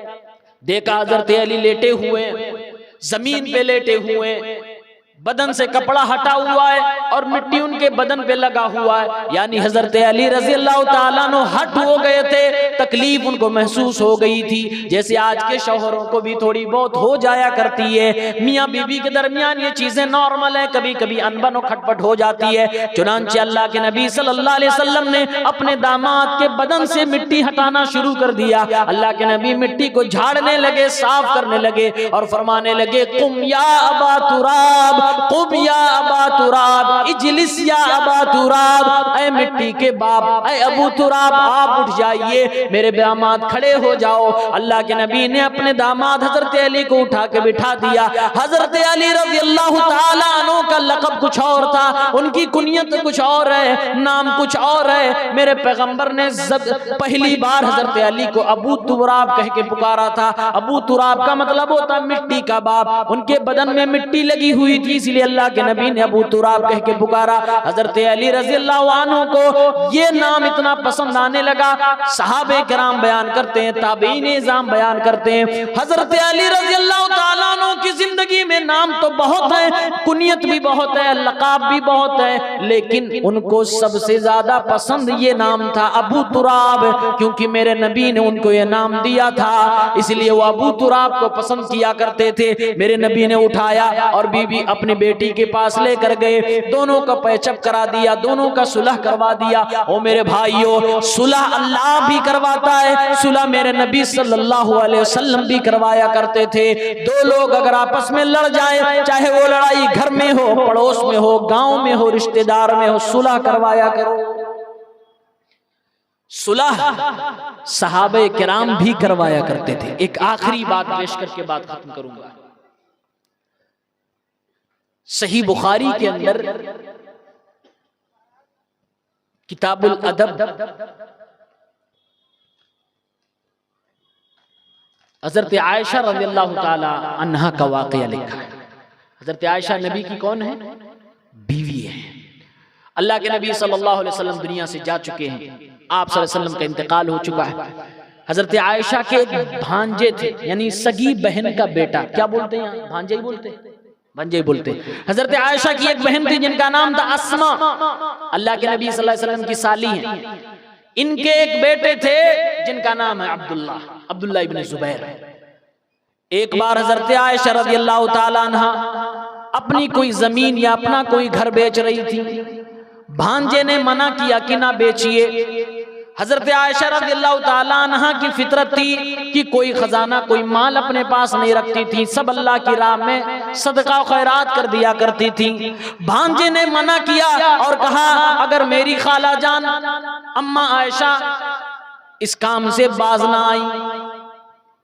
देखा हजरत अली लेटे हुए, जमीन पे लेटे हुए, बदन से कपड़ा हटा हुआ है और मिट्टी उनके बदन पे लगा हुआ है, यानी हजरत अली रजी अल्लाह ताला अन्हु हट हो गए थे। तकलीफ उनको महसूस हो गई थी, जैसे आज के शौहरों को भी थोड़ी बहुत हो जाया करती है। मियाँ बीबी के दरमियान ये चीजें नॉर्मल है, कभी कभी अनबन और खटपट हो जाती है। चुनांचे अल्लाह के नबी सल्लल्लाहु अलैहि वसल्लम ने अपने दामाद के बदन से मिट्टी हटाना शुरू कर दिया। अल्लाह के नबी मिट्टी को झाड़ने लगे, साफ करने लगे और फरमाने लगे, कुम या अबा तुराब, कुम या अबा तुराब, इजलिस या अबा तुराब, ऐ मिट्टी के बाप, ऐ अबू तुराब, आप उठ जाइए, मेरे दामाद खड़े हो जाओ। अल्लाह के नबी ने अपने दामाद हजरत अली को उठा के बिठा दिया। हजरत अली रज़ी अल्लाह ताला अन्हु का लक़ब कुछ और था, उनकी कुनियत कुछ और है, नाम कुछ और है। मेरे पैगंबर ने पहली बार हजरत अली को अबू तुराब कह के पुकारा था। अबू तुराब का मतलब होता मिट्टी का बाप। उनके बदन में मिट्टी लगी हुई थी, इसलिए अल्लाह के नबी ने अबू तुराब कह के पुकारा। हजरत अली रज़ी अल्लाह अन्हु को ये नाम इतना पसंद आने लगा। सहाबे किराम बयान करते हैं, ताबीन निज़ाम बयान करते हैं, हजरत अली रज़ी अल्लाह ताला अन्हु की जिंदगी में नाम तो बहुत है, कुनियत भी बहुत है, लक़ाब भी बहुत है, लेकिन उनको सबसे ज्यादा पसंद ये नाम था अबू तुराब, क्योंकि मेरे नबी ने उनको ये नाम दिया था, इसलिए वो अबू तुराब को पसंद किया करते थे। मेरे नबी ने उठाया और बीबी अपनी बेटी के पास लेकर गए, दोनों का पैचअप करा दिया, दोनों का सुलह करवा दिया। ओ मेरे भाइयों, सुलह अल्लाह भी करवाता है, सुलह मेरे नबी सल्लल्लाहु अलैहि वसल्लम भी करवाया करते थे। दो लोग अगर आपस में लड़ जाए, चाहे वो लड़ाई घर में हो, पड़ोस में हो, गांव में हो, रिश्तेदार में हो, सुलह करवाया करो। सुलह सहाबे किराम भी करवाया करते थे। एक आखिरी बात पेश करके बात खत्म करूंगा। सही बुखारी के अंदर किताबुल अदब हजरत आयशा रज़ियल्लाहु ताला अन्हा का वाक़या लिखा है। हजरत आयशा नबी की कौन है? बीवी है। अल्लाह के नबी सल्लल्लाहु अलैहि वसल्लम दुनिया से जा चुके हैं, आप सल्लल्लाहु अलैहि वसल्लम का इंतकाल हो चुका है। हजरत आयशा के एक भांजे थे, यानी सगी बहन का बेटा, क्या बोलते हैं? भांजे ही बोलते हैं, भांजे ही बोलते हैं। हजरत आयशा की एक बहन थी जिनका नाम था अस्मा, अल्लाह के नबी सल्लल्लाहु अलैहि वसल्लम की साली हैं। इनके एक बेटे थे जिनका नाम है अब्दुल्ला, अब्दुल्ला इब्न जुबैर। एक बार हजरत आयशा रज़ियल्लाहु ताला अन्हा अपनी कोई जमीन या अपना कोई घर बेच रही थी, भांजे ने मना किया कि ना बेचिए। हजरत आयशा रज़ियल्लाहु ताला अन्हा की फितरत थी कि कोई खजाना, कोई माल अपने पास नहीं रखती थी, सब अल्लाह की राह में सदका खैरात कर दिया करती थी। भांजे ने मना किया और कहा, अगर मेरी खाला जान अम्मा आयशा इस काम से बाज ना आई,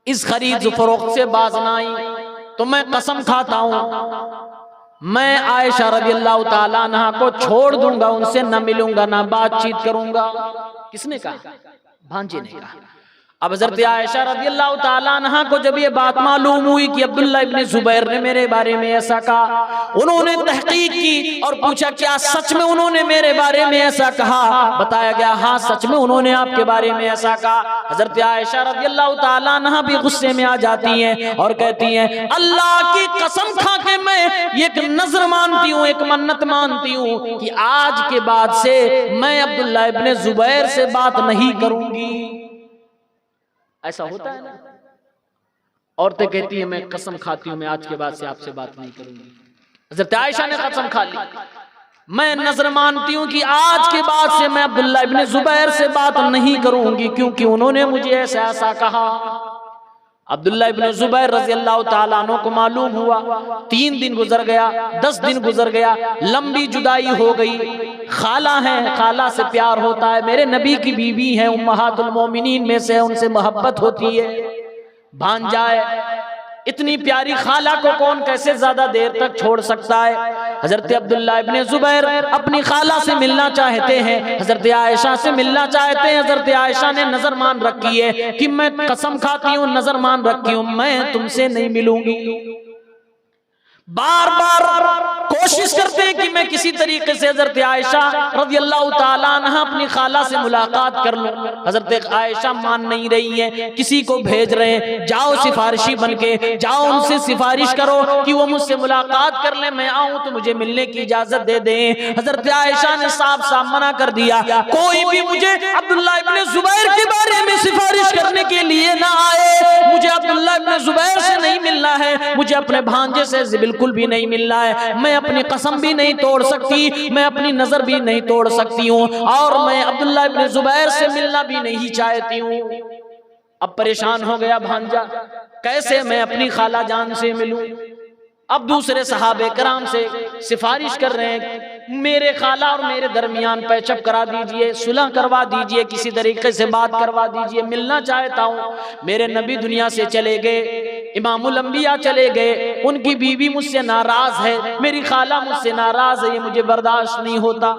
इस खरीद फरोख्त से बाज ना आई, तो मैं कसम खाता हूं मैं आयशा रज़ियल्लाहु ताला अन्हा को छोड़ दूंगा, उनसे न मिलूंगा, ना बातचीत करूंगा। किसने कहा? भांजे ने कहा। अब हजरत आयशा रज़ियल्लाहु ताला अन्हा को जब ये बात मालूम हुई कि अब्दुल्ला इब्न जुबैर ने मेरे बारे में ऐसा कहा, उन्होंने तहकीक की और पूछा क्या सच में उन्होंने मेरे बारे में ऐसा कहा? बताया गया हाँ, सच में उन्होंने आपके बारे में ऐसा कहा। हजरत आयशा रज़ियल्लाहु ताला अन्हा भी गुस्से में आ जाती हैं और कहती हैं, अल्लाह की कसम खा के मैं एक नजर मानती हूँ, एक मन्नत मानती हूँ कि आज के बाद से मैं अब्दुल्ला इब्न जुबैर से बात नहीं करूंगी। ऐसा होता है ना, औरतें कहती है मैं कसम खाती हूं मैं आज के बाद से आपसे बात नहीं करूंगी। हज़रत आयशा ने कसम खा ली, मैं नजर मानती हूं कि आज के बाद से मैं अब्दुल्ला इब्न जुबैर से बात नहीं करूंगी, क्योंकि उन्होंने मुझे ऐसा ऐसा कहा। अब्दुल्ला इब्न जुबैर रज़ियल्लाहु ताला अन्हु को मालूम हुआ, 3 दिन गुजर गया, 10 दिन गुजर गया, लंबी जुदाई हो गई। खाला है, खाला से प्यार होता है, मेरे नबी की बीवी है, उम्महातुल मोमिनीन में से, उनसे मोहब्बत होती है। भांजा है, इतनी प्यारी खाला को कौन कैसे ज्यादा देर तक छोड़ सकता है? हजरत अब्दुल्ला इब्न जुबैर अपनी खाला से मिलना चाहते हैं, हजरत आयशा से मिलना चाहते हैं। हजरत आयशा ने नजर मान रखी है कि मैं कसम खाती हूँ, नजर मान रखी हूँ, मैं तुमसे नहीं मिलूंगी। बार बार कोशिश करते हैं कि मैं किसी तरीके से हजरत आयशा रज़ी अल्लाह ताला अन्हा अपनी खाला से मुलाकात कर लूं। हजरत आयशा मान नहीं रही है, किसी को भेज रहे हैं, जाओ सिफारिशी बनके जाओ, उनसे सिफारिश करो कि वो मुझसे मुलाकात कर ले, मैं आऊं तो मुझे मिलने की इजाजत दे दें। हजरत आयशा ने साफ साफ मना कर दिया, कोई भी मुझे अब्दुल्लाह इब्ने जुबैर के बारे में सिफारिश करने के लिए ना आए। मुझे अब्दुल्लाह इब्ने जुबैर से नहीं मिलना है, मुझे अपने भांजे से बिल्कुल भी नहीं मिलना है। मैं अपनी कसम भी नहीं तोड़ सकती, मैं अपनी नजर भी नहीं तोड़ सकती हूँ, और मैं अब्दुल्लाह इब्ने जुबैर से मिलना भी नहीं चाहती हूँ। अब परेशान हो गया भांजा, कैसे मैं अपनी खाला जान से मिलूं। अब दूसरे सहाबे कराम से सिफारिश कर रहे हैं, मेरे खाला और मेरे दरमियान पैचअप करा दीजिए, सुलह करवा दीजिए, किसी तरीके से बात करवा दीजिए, मिलना चाहता हूँ। मेरे नबी दुनिया से चले गए, इमामुल अंबिया चले गए, उनकी बीवी मुझसे नाराज है, मेरी खाला मुझसे नाराज है, ये मुझे बर्दाश्त नहीं होता।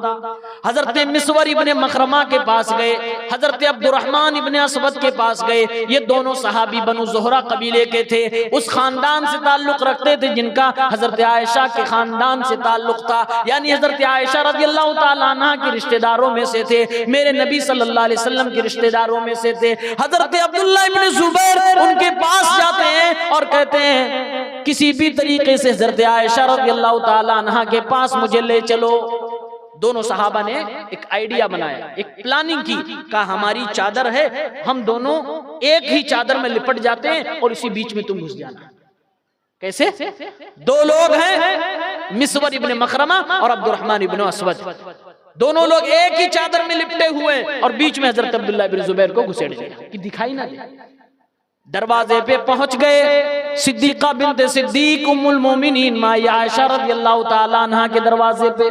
हजरत मिसवर इब्ने मखरमा के पास गए, हजरत अब्दुर्रहमान इब्ने असवद के पास गए। ये दोनों सहाबी बनु ज़ोहरा कबीले के थे, उस खानदान से ताल्लुक रखते थे जिनका हजरत आयशा के खानदान से ताल्लुक था, यानी हजरत आयशा रज़ियल्लाहु ताला अन्हा के रिश्तेदारों में से थे, मेरे नबी सल्लल्लाहु अलैहि वसल्लम के रिश्तेदारों में से थे। हजरत अब्दुल्लाह इब्ने जुबैर उनके पास जाते हैं और कहते हैं, किसी भी तरीके से हजरत आयशा रज़ियल्लाहु ताला अन्हा के पास मुझे ले चलो। दोनों सहाबा ने एक आइडिया बनाया, एक प्लानिंग की, कहा हमारी चादर है, हम दोनों एक ही चादर में लिपट जाते हैं और इसी बीच में तुम घुस जाना। कैसे? दो लोग हैं, मिसवर इब्ने मखरमा और अब्दुर्रहमान इब्ने असवद, दोनों लोग एक ही चादर में लिपटे हुए और बीच में हजरत अब्दुल्लाह इब्ने जुबैर को घुसेड़ दिया कि दिखाई ना दे। दरवाजे पे पहुंच गए, सिद्दीका बिन्ते सिद्दीक उम्मुल मोमिनीन माई आयशा रज़ियल्लाहु ताला अन्हा के दरवाजे पे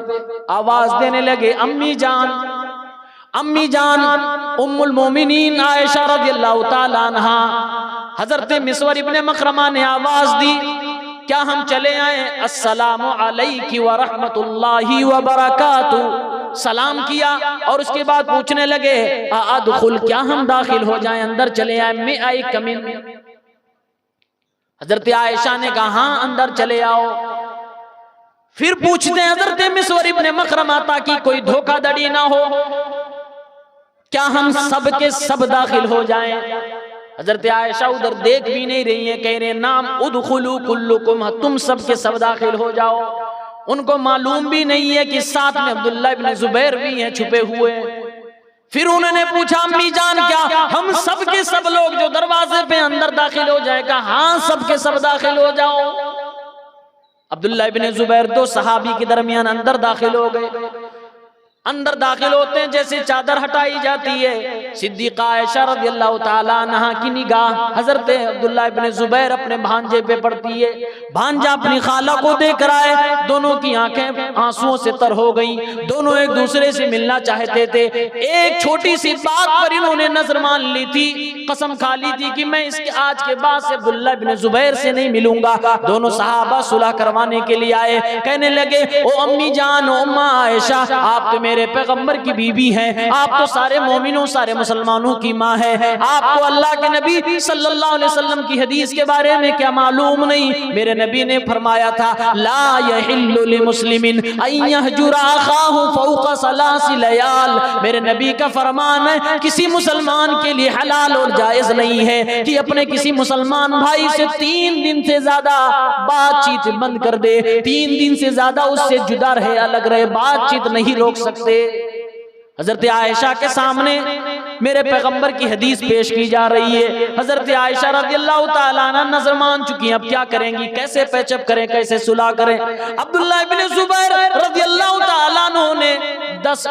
आवाज देने लगे, अम्मी जान, अम्मी जान, उम्मुल मोमिनीन आयशा रज़ियल्लाहु ताला अन्हा। हजरत मिसवर इब्ने मखरमा ने आवाज दी, क्या हम चले आए? अस्सलामु अलैकि व रहमतुल्लाहि व बरकातुहू। सलाम किया और उसके बाद पूछने लगे, अदखुल, क्या हम दाखिल हो जाएं, अंदर चले आए? मैं आई कमिन। हजरत आयशा ने कहा हाँ अंदर चले आओ। फिर पूछते हैं हजरत मिसवर इब्ने मखरमा, ताकि कोई धोखाधड़ी ना हो, क्या हम सब के सब दाखिल हो जाएं? हजरत आयशा उधर देख भी नहीं रही है, कह रहे नाम उदखुलू कुल्लुकुम, तुम सब के सब दाखिल हो जाओ। उनको मालूम भी नहीं है कि साथ में अब्दुल्लाह इब्ने जुबैर भी हैं छुपे हुए। फिर उन्होंने पूछा, अम्मी जान क्या हम सब के सब लोग जो दरवाजे पे अंदर दाखिल हो जाएगा? हाँ सब के सब दाखिल हो जाओ। अब्दुल्लाह इब्ने जुबैर दो सहाबी के दरमियान अंदर दाखिल हो गए। अंदर दाखिल होते हैं, जैसे चादर हटाई जाती है, सिद्दीका आयशा रज़ियल्लाहु ताला अन्हा की निगाह हजरत अब्दुल्लाह इब्ने जुबैर अपने भांजे पे पड़ती है। भांजा अपनी खाला को देख रहा है, दोनों की आंखें आंसुओं से तर हो गई, दोनों एक दूसरे से मिलना चाहते थे। एक छोटी सी बात पर इन्होंने नजर मान ली थी, कसम खा ली थी कि मैं इसके आज के बाद से अब्दुल्लाह इब्ने जुबैर से नहीं मिलूंगा। दोनों सहाबा सुलह करवाने के लिए आए, कहने लगे, ओ अम्मी जान, ओ अम्मा आयशा, आप तो मेरे पैगंबर की बीबी हैं, आप तो सारे मोमिनों सारे मुसलमानों की माँ है, आपको अल्लाह के नबी सल्लल्लाहु अलैहि वसल्लम की हदीस के बारे में क्या मालूम नहीं? मेरे नबी ने फरमाया था, ला यहिल्लु लिमुस्लिमिन अन यहजुरा अखाहु फौका सलासी लयाल। मेरे नबी का फरमान है, किसी मुसलमान के लिए हलाल और जायज नहीं है कि अपने किसी मुसलमान भाई से 3 दिन से ज्यादा बातचीत बंद कर दे, 3 दिन से ज्यादा उससे जुदा रहे, अलग रहे, बातचीत नहीं रोक सकते। हजरत आयशा के सामने मेरे पैगंबर की हदीस पेश की जा रही है। हजरत आयशा रज़ियल्लाहु ताला अन्हा नजर मान चुकी हैं, अब क्या करेंगी, कैसे पैचअप करें, कैसे सुलह करें? अब्दुल्लाह इब्ने जुबैर रज़ियल्लाहु ताला अन्हु ने 10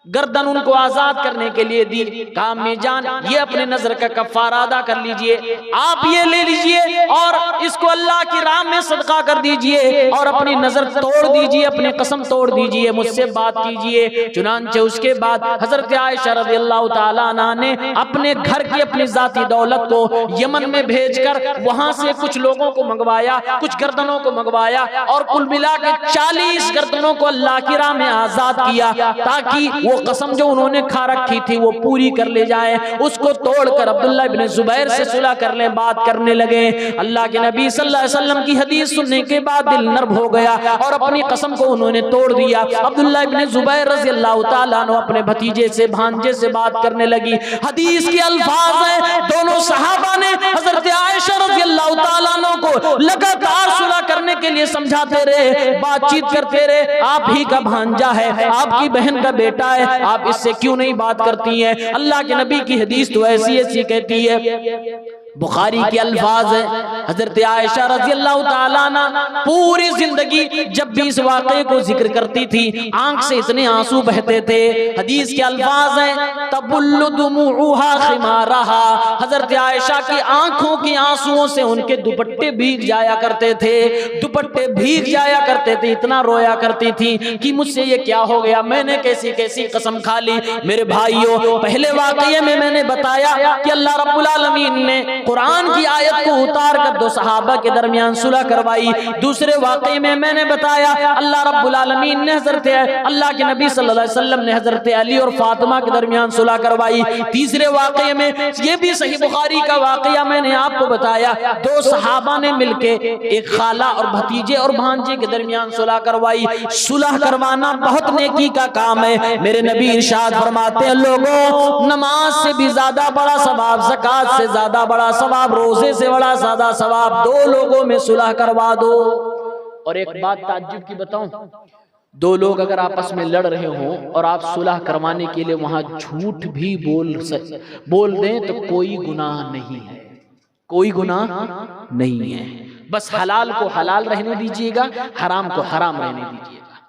गर्दन उनको आजाद करने के लिए दी। कहा अम्मी जान, ये अपने नजर का कफारा अदा कर लीजिए, आप ये ले लीजिए और इसको अल्लाह की राह में सदका कर दीजिए और अपनी नजर तोड़ दीजिए, अपनी कसम तोड़ दीजिए, मुझसे बात कीजिए। चुनांचे उसके बाद हजरत आयशा रज़ियल्लाहु ताला अन्हा ने अपने घर की अपनी जाती दौलत को यमन में भेजकर वहां से कुछ लोगों को मंगवाया, कुछ गर्दनों को मंगवाया और कुल मिला के 40 गर्दनों को अल्लाह की राह में आजाद किया, ताकि वो कसम जो उन्होंने खा रखी थी वो पूरी कर ले जाए, उसको तोड़कर अब्दुल्लाह इब्न जुबैर से सुलह कर ले, बात करने लगे। अल्लाह के नबी सल्लल्लाहु अलैहि वसल्लम की हदीस सुनने के बाद दिल नर्म हो गया और अपनी कसम को उन्होंने तोड़ दिया। अब्दुल्लाह इब्न जुबैर रज़ी अल्लाह तआला अन्हु अपने भतीजे से, भांजे से बात करने लगी। हदीस के अल्फाज हैं, दोनों सहाबा ने हजरत आयशा रज़ी अल्लाह तआला अन्हु को लगातार सुलह करने के लिए समझाते रहे, बातचीत करते रहे। आप ही का भांजा है, आपकी बहन का बेटा है, आप इससे क्यों नहीं बात करती हैं? अल्लाह के नबी की हदीस तो ऐसी ऐसी कहती है। बुखारी के अल्फाज है, हजरत आयशा रज़ी अल्लाह तआला अन्हा पूरी जिंदगी जब भी इस वाक़े को जिक्र करती थी आंख से इतने आंसू बहते थे। हदीस के अल्फाज हैं, तबुल्लु दुमुहा खिमारहा, हजरत आयशा की आंखों की आंसुओं से उनके दुपट्टे भीग जाया करते थे, दुपट्टे भीग जाया करते थे। इतना रोया करती थी कि मुझसे ये क्या हो गया, मैंने कैसी कैसी कसम खा ली। मेरे भाइयों, पहले वाक़ये में मैंने बताया कि अल्लाह रब्बुल आलमीन ने कुरान की आयत को उतार कर दो सहाबा के दरमियान सुलह करवाई। दूसरे वाक़ये में मैंने बताया अल्लाह रब्बुल आलमीन ने अल्लाह के नबी सल्लल्लाहु अलैहि वसल्लम ने हजरत अली और फातिमा के दरमियान सुलह करवाई। तीसरे वाक़ये में, ये भी सही बुखारी का वाक़या मैंने आपको बताया, दो सहाबा ने मिलके एक खाला और भतीजे और भांजे के दरमियान सुलह करवाई। सुलह करवाना बहुत नेकी का काम है। मेरे नबी इरशाद फरमाते हैं, लोगों, नमाज से भी ज्यादा बड़ा सवाब, ज़कात से ज्यादा बड़ा सवाब, रोजे से बड़ा ज्यादा सवाब दो लोगों में सुलह करवा दो। और एक बात ताज्जुब की बताऊं, दो लोग अगर आपस में लड़ रहे हों और आप सुलह करवाने के लिए वहां झूठ भी बोल दें तो कोई गुनाह नहीं है, कोई गुनाह नहीं है। बस हलाल को हलाल रहने दीजिएगा, हराम को हराम रहने दीजिएगा।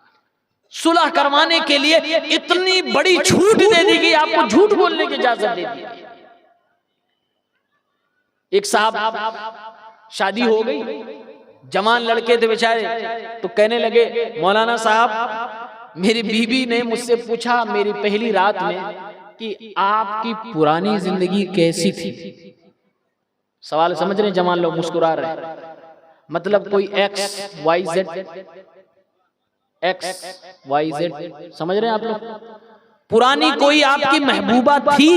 सुलह करवाने के लिए इतनी बड़ी छूट दे दी गई, आपको झूठ बोलने की इजाजत दे दी। एक साहब शादी हो गई, जवान लड़के थे बेचारे, तो कहने लगे, मौलाना साहब मेरी बीवी ने मुझसे पूछा मेरी पहली रात में कि आपकी पुरानी जिंदगी कैसी थी। सवाल समझ रहे? जवान लोग मुस्कुरा रहे, मतलब कोई XYZ समझ रहे हैं आप लोग? पुरानी कोई आपकी महबूबा थी?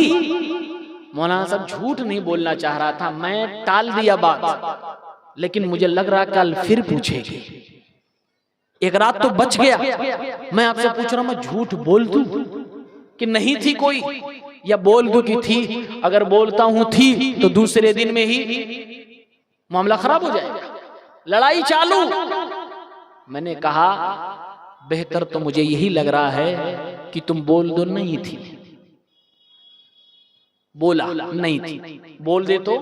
मौलाना साहब झूठ नहीं बोलना चाह रहा था, मैं टाल दिया बात, लेकिन मुझे लग रहा कल फिर पूछेगी। एक रात तो बच गया, मैं आपसे पूछ रहा हूं, मैं झूठ बोल दूं कि नहीं थी कोई, या बोल दूं कि थी? अगर बोलता हूं थी तो दूसरे दिन में ही मामला खराब हो जाएगा, लड़ाई चालू। मैंने कहा बेहतर तो मुझे यही लग रहा है कि तुम बोल दो नहीं थी। बोला नहीं थी, बोल दे तो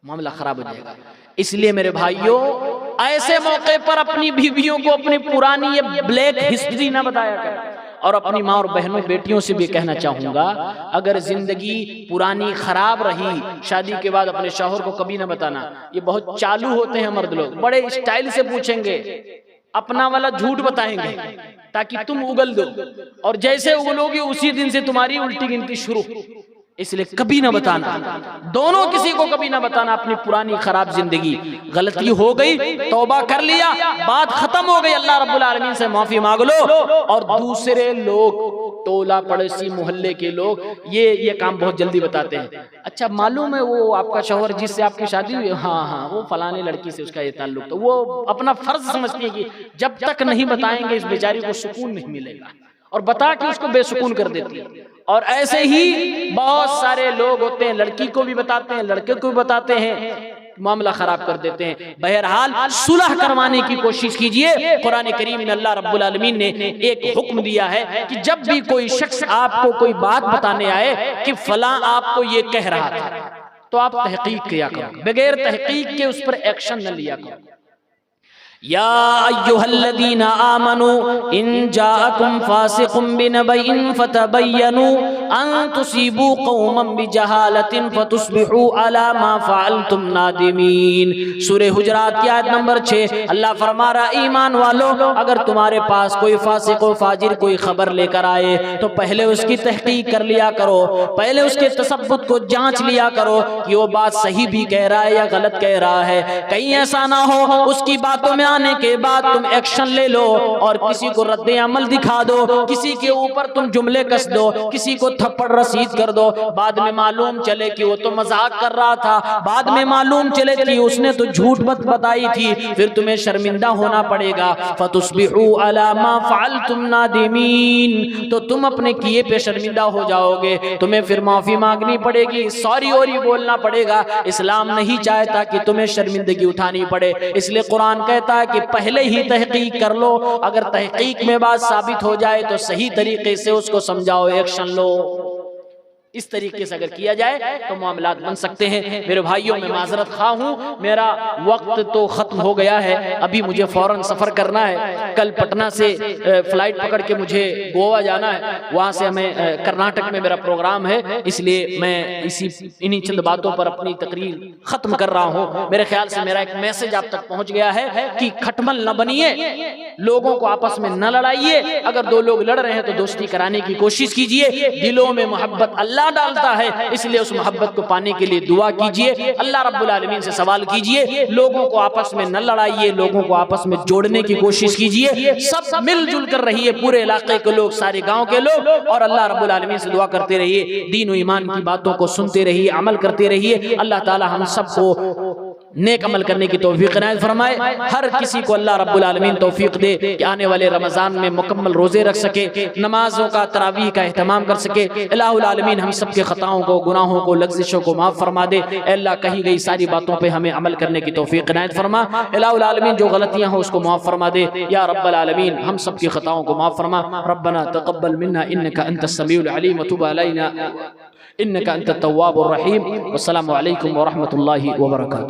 मामला खराब हो जाएगा। इसलिए मेरे भाइयों, ऐसे मौके पर अपनी बीवियों को अपनी पुरानी ये ब्लैक हिस्ट्री ना बताया करें। और अपनी माँ और बहनों बेटियों से भी कहना चाहूंगा, अगर जिंदगी पुरानी खराब रही, शादी के बाद अपने शौहर को कभी ना बताना। ये बहुत चालू होते हैं मर्द लोग, बड़े स्टाइल से पूछेंगे, अपना वाला झूठ बताएंगे ताकि तुम उगल दो, और जैसे उगलोगे उसी दिन से तुम्हारी उल्टी गिनती शुरू। इसलिए कभी ना बताना, दोनों किसी को कभी ना बताना अपनी पुरानी खराब जिंदगी। गलती हो गई, तौबा कर लिया, बात खत्म हो गई, अल्लाह रब्बुल आलमीन से माफी मांग लो। और दूसरे लोग, टोला पड़ोसी मोहल्ले के लोग ये काम बहुत जल्दी बताते हैं। अच्छा मालूम है वो आपका शौहर जिससे आपकी शादी हुई? हाँ, वो फलाने लड़की से उसका ये ताल्लुक। तो वो अपना फर्ज समझती है कि जब तक नहीं बताएंगे इस बेचारी को सुकून नहीं मिलेगा, और बता के उसको बेसुकून कर देती है। और ऐसे ही बहुत सारे लोग होते हैं, लड़की को भी बताते हैं, लड़के को भी बताते हैं, मामला खराब कर देते हैं। बहरहाल सुलह करवाने की कोशिश कीजिए। कुरान करीम में अल्लाह रब्बुल आलमीन ने एक हुक्म दिया है कि जब भी कोई शख्स आपको कोई बात बताने आए कि फला आपको ये कह रहा था, तो आप तहकीक किया करो, बगैर तहकीक के उस पर एक्शन न लिया करो। या अय्युहल्लज़ीना आमनू इन जाअकुम फासिकुम बिनबइन फतबय्यनु अन तुसीबू कौमन बिजहालतिन फतुस्बिहू अला मा फअलतुम नादिमीन। सूरह हुजरात की आयत नंबर 6। अल्लाह फरमा रहा, ईमान वालों, अगर तुम्हारे पास कोई फासिक व फाजिर कोई खबर लेकर आए तो पहले उसकी तहकीक कर लिया करो, पहले उसके तसब्बुत को जांच लिया करो कि वो बात सही भी कह रहा है या गलत कह रहा है। कहीं ऐसा ना हो उसकी बातों में जाने के बाद तुम एक्शन ले लो और किसी को रद्द अमल दिखा दो, किसी के ऊपर तुम जुमले कस दो, किसी को थप्पड़ रसीद कर दो, बाद में मालूम चले कि वो तो मजाक कर रहा था, बाद में मालूम चले कि उसने तो झूठ मत बताई थी, फिर तुम्हें शर्मिंदा होना पड़ेगा। फतुस्बिहू अला मा फअलतुम नादिमीन, तो तुम अपने किए पे शर्मिंदा हो जाओगे, तुम्हें फिर माफी मांगनी पड़ेगी, सॉरी और बोलना पड़ेगा। इस्लाम नहीं चाहता कि तुम्हें शर्मिंदगी उठानी पड़े, इसलिए कुरान कहता है कि पहले ही तहकीक कर लो, अगर तहकीक में बात साबित हो जाए तो सही तरीके से उसको समझाओ, एक्शन लो। इस तरीके से अगर किया जाए तो मामलात बन सकते हैं। मेरे भाइयों, मैं माजरत खा हूँ, मेरा वक्त तो खत्म हो गया है, अभी मुझे फौरन सफर करना है। कल पटना से फ्लाइट पकड़ के मुझे गोवा जाना है, वहां से हमें कर्नाटक में मेरा प्रोग्राम है, इसलिए मैं इन्हीं चंद बातों पर अपनी तकरीर खत्म कर रहा हूँ। मेरे ख्याल से मेरा एक मैसेज आप तक पहुंच गया है कि खटमल न बनिए, लोगों को आपस में न लड़ाइए, अगर दो लोग लड़ रहे हैं तो दोस्ती कराने की कोशिश कीजिए। दिलों में मोहब्बत अल्लाह डालता है, इसलिए उस मोहब्बत को पाने के लिए दुआ कीजिए, अल्लाह रब्बुल आलमीन से सवाल कीजिए। लोगों को आपस में न लड़ाइए, लोगों को आपस में जोड़ने की कोशिश कीजिए, सब मिलजुल कर रहिए, पूरे इलाके के लोग, सारे गांव के लोग, और अल्लाह रब्बुल आलमीन से दुआ करते रहिए, दीन और ईमान की बातों को सुनते रहिए, अमल करते रहिए। अल्लाह ताला हम सबको नेक अमल करने की तौफीक इनायत फरमाए। हर किसी को अल्लाह रब्बुल आलमीन तौफीक दे कि आने वाले रमजान में मुकम्मल रोजे रख सके, नमाजों का, तरावीह का एहतमाम कर सके। इलाहुल आलमीन हम सब के खताओं को, गुनाहों को, लग़्ज़िशों को माफ़ फरमा दे। अल्लाह कही गई सारी बातों पे हमें अमल करने की तौफीक इनायत फरमा। इलाहुल आलमीन जो गलतियां हो उसको माफ़ फरमा दे। या रब्बल आलमीन हम सब की खताओं को माफ़ फरमा। रब्बना तक़ब्बल मिन्ना इन्नका अंतस समीउल अलीम व तुब अलैना इन्नका अंतत तव्वाबुर रहीम। अस्सलामु अलैकुम व रहमतुल्लाहि व बरकातुहू।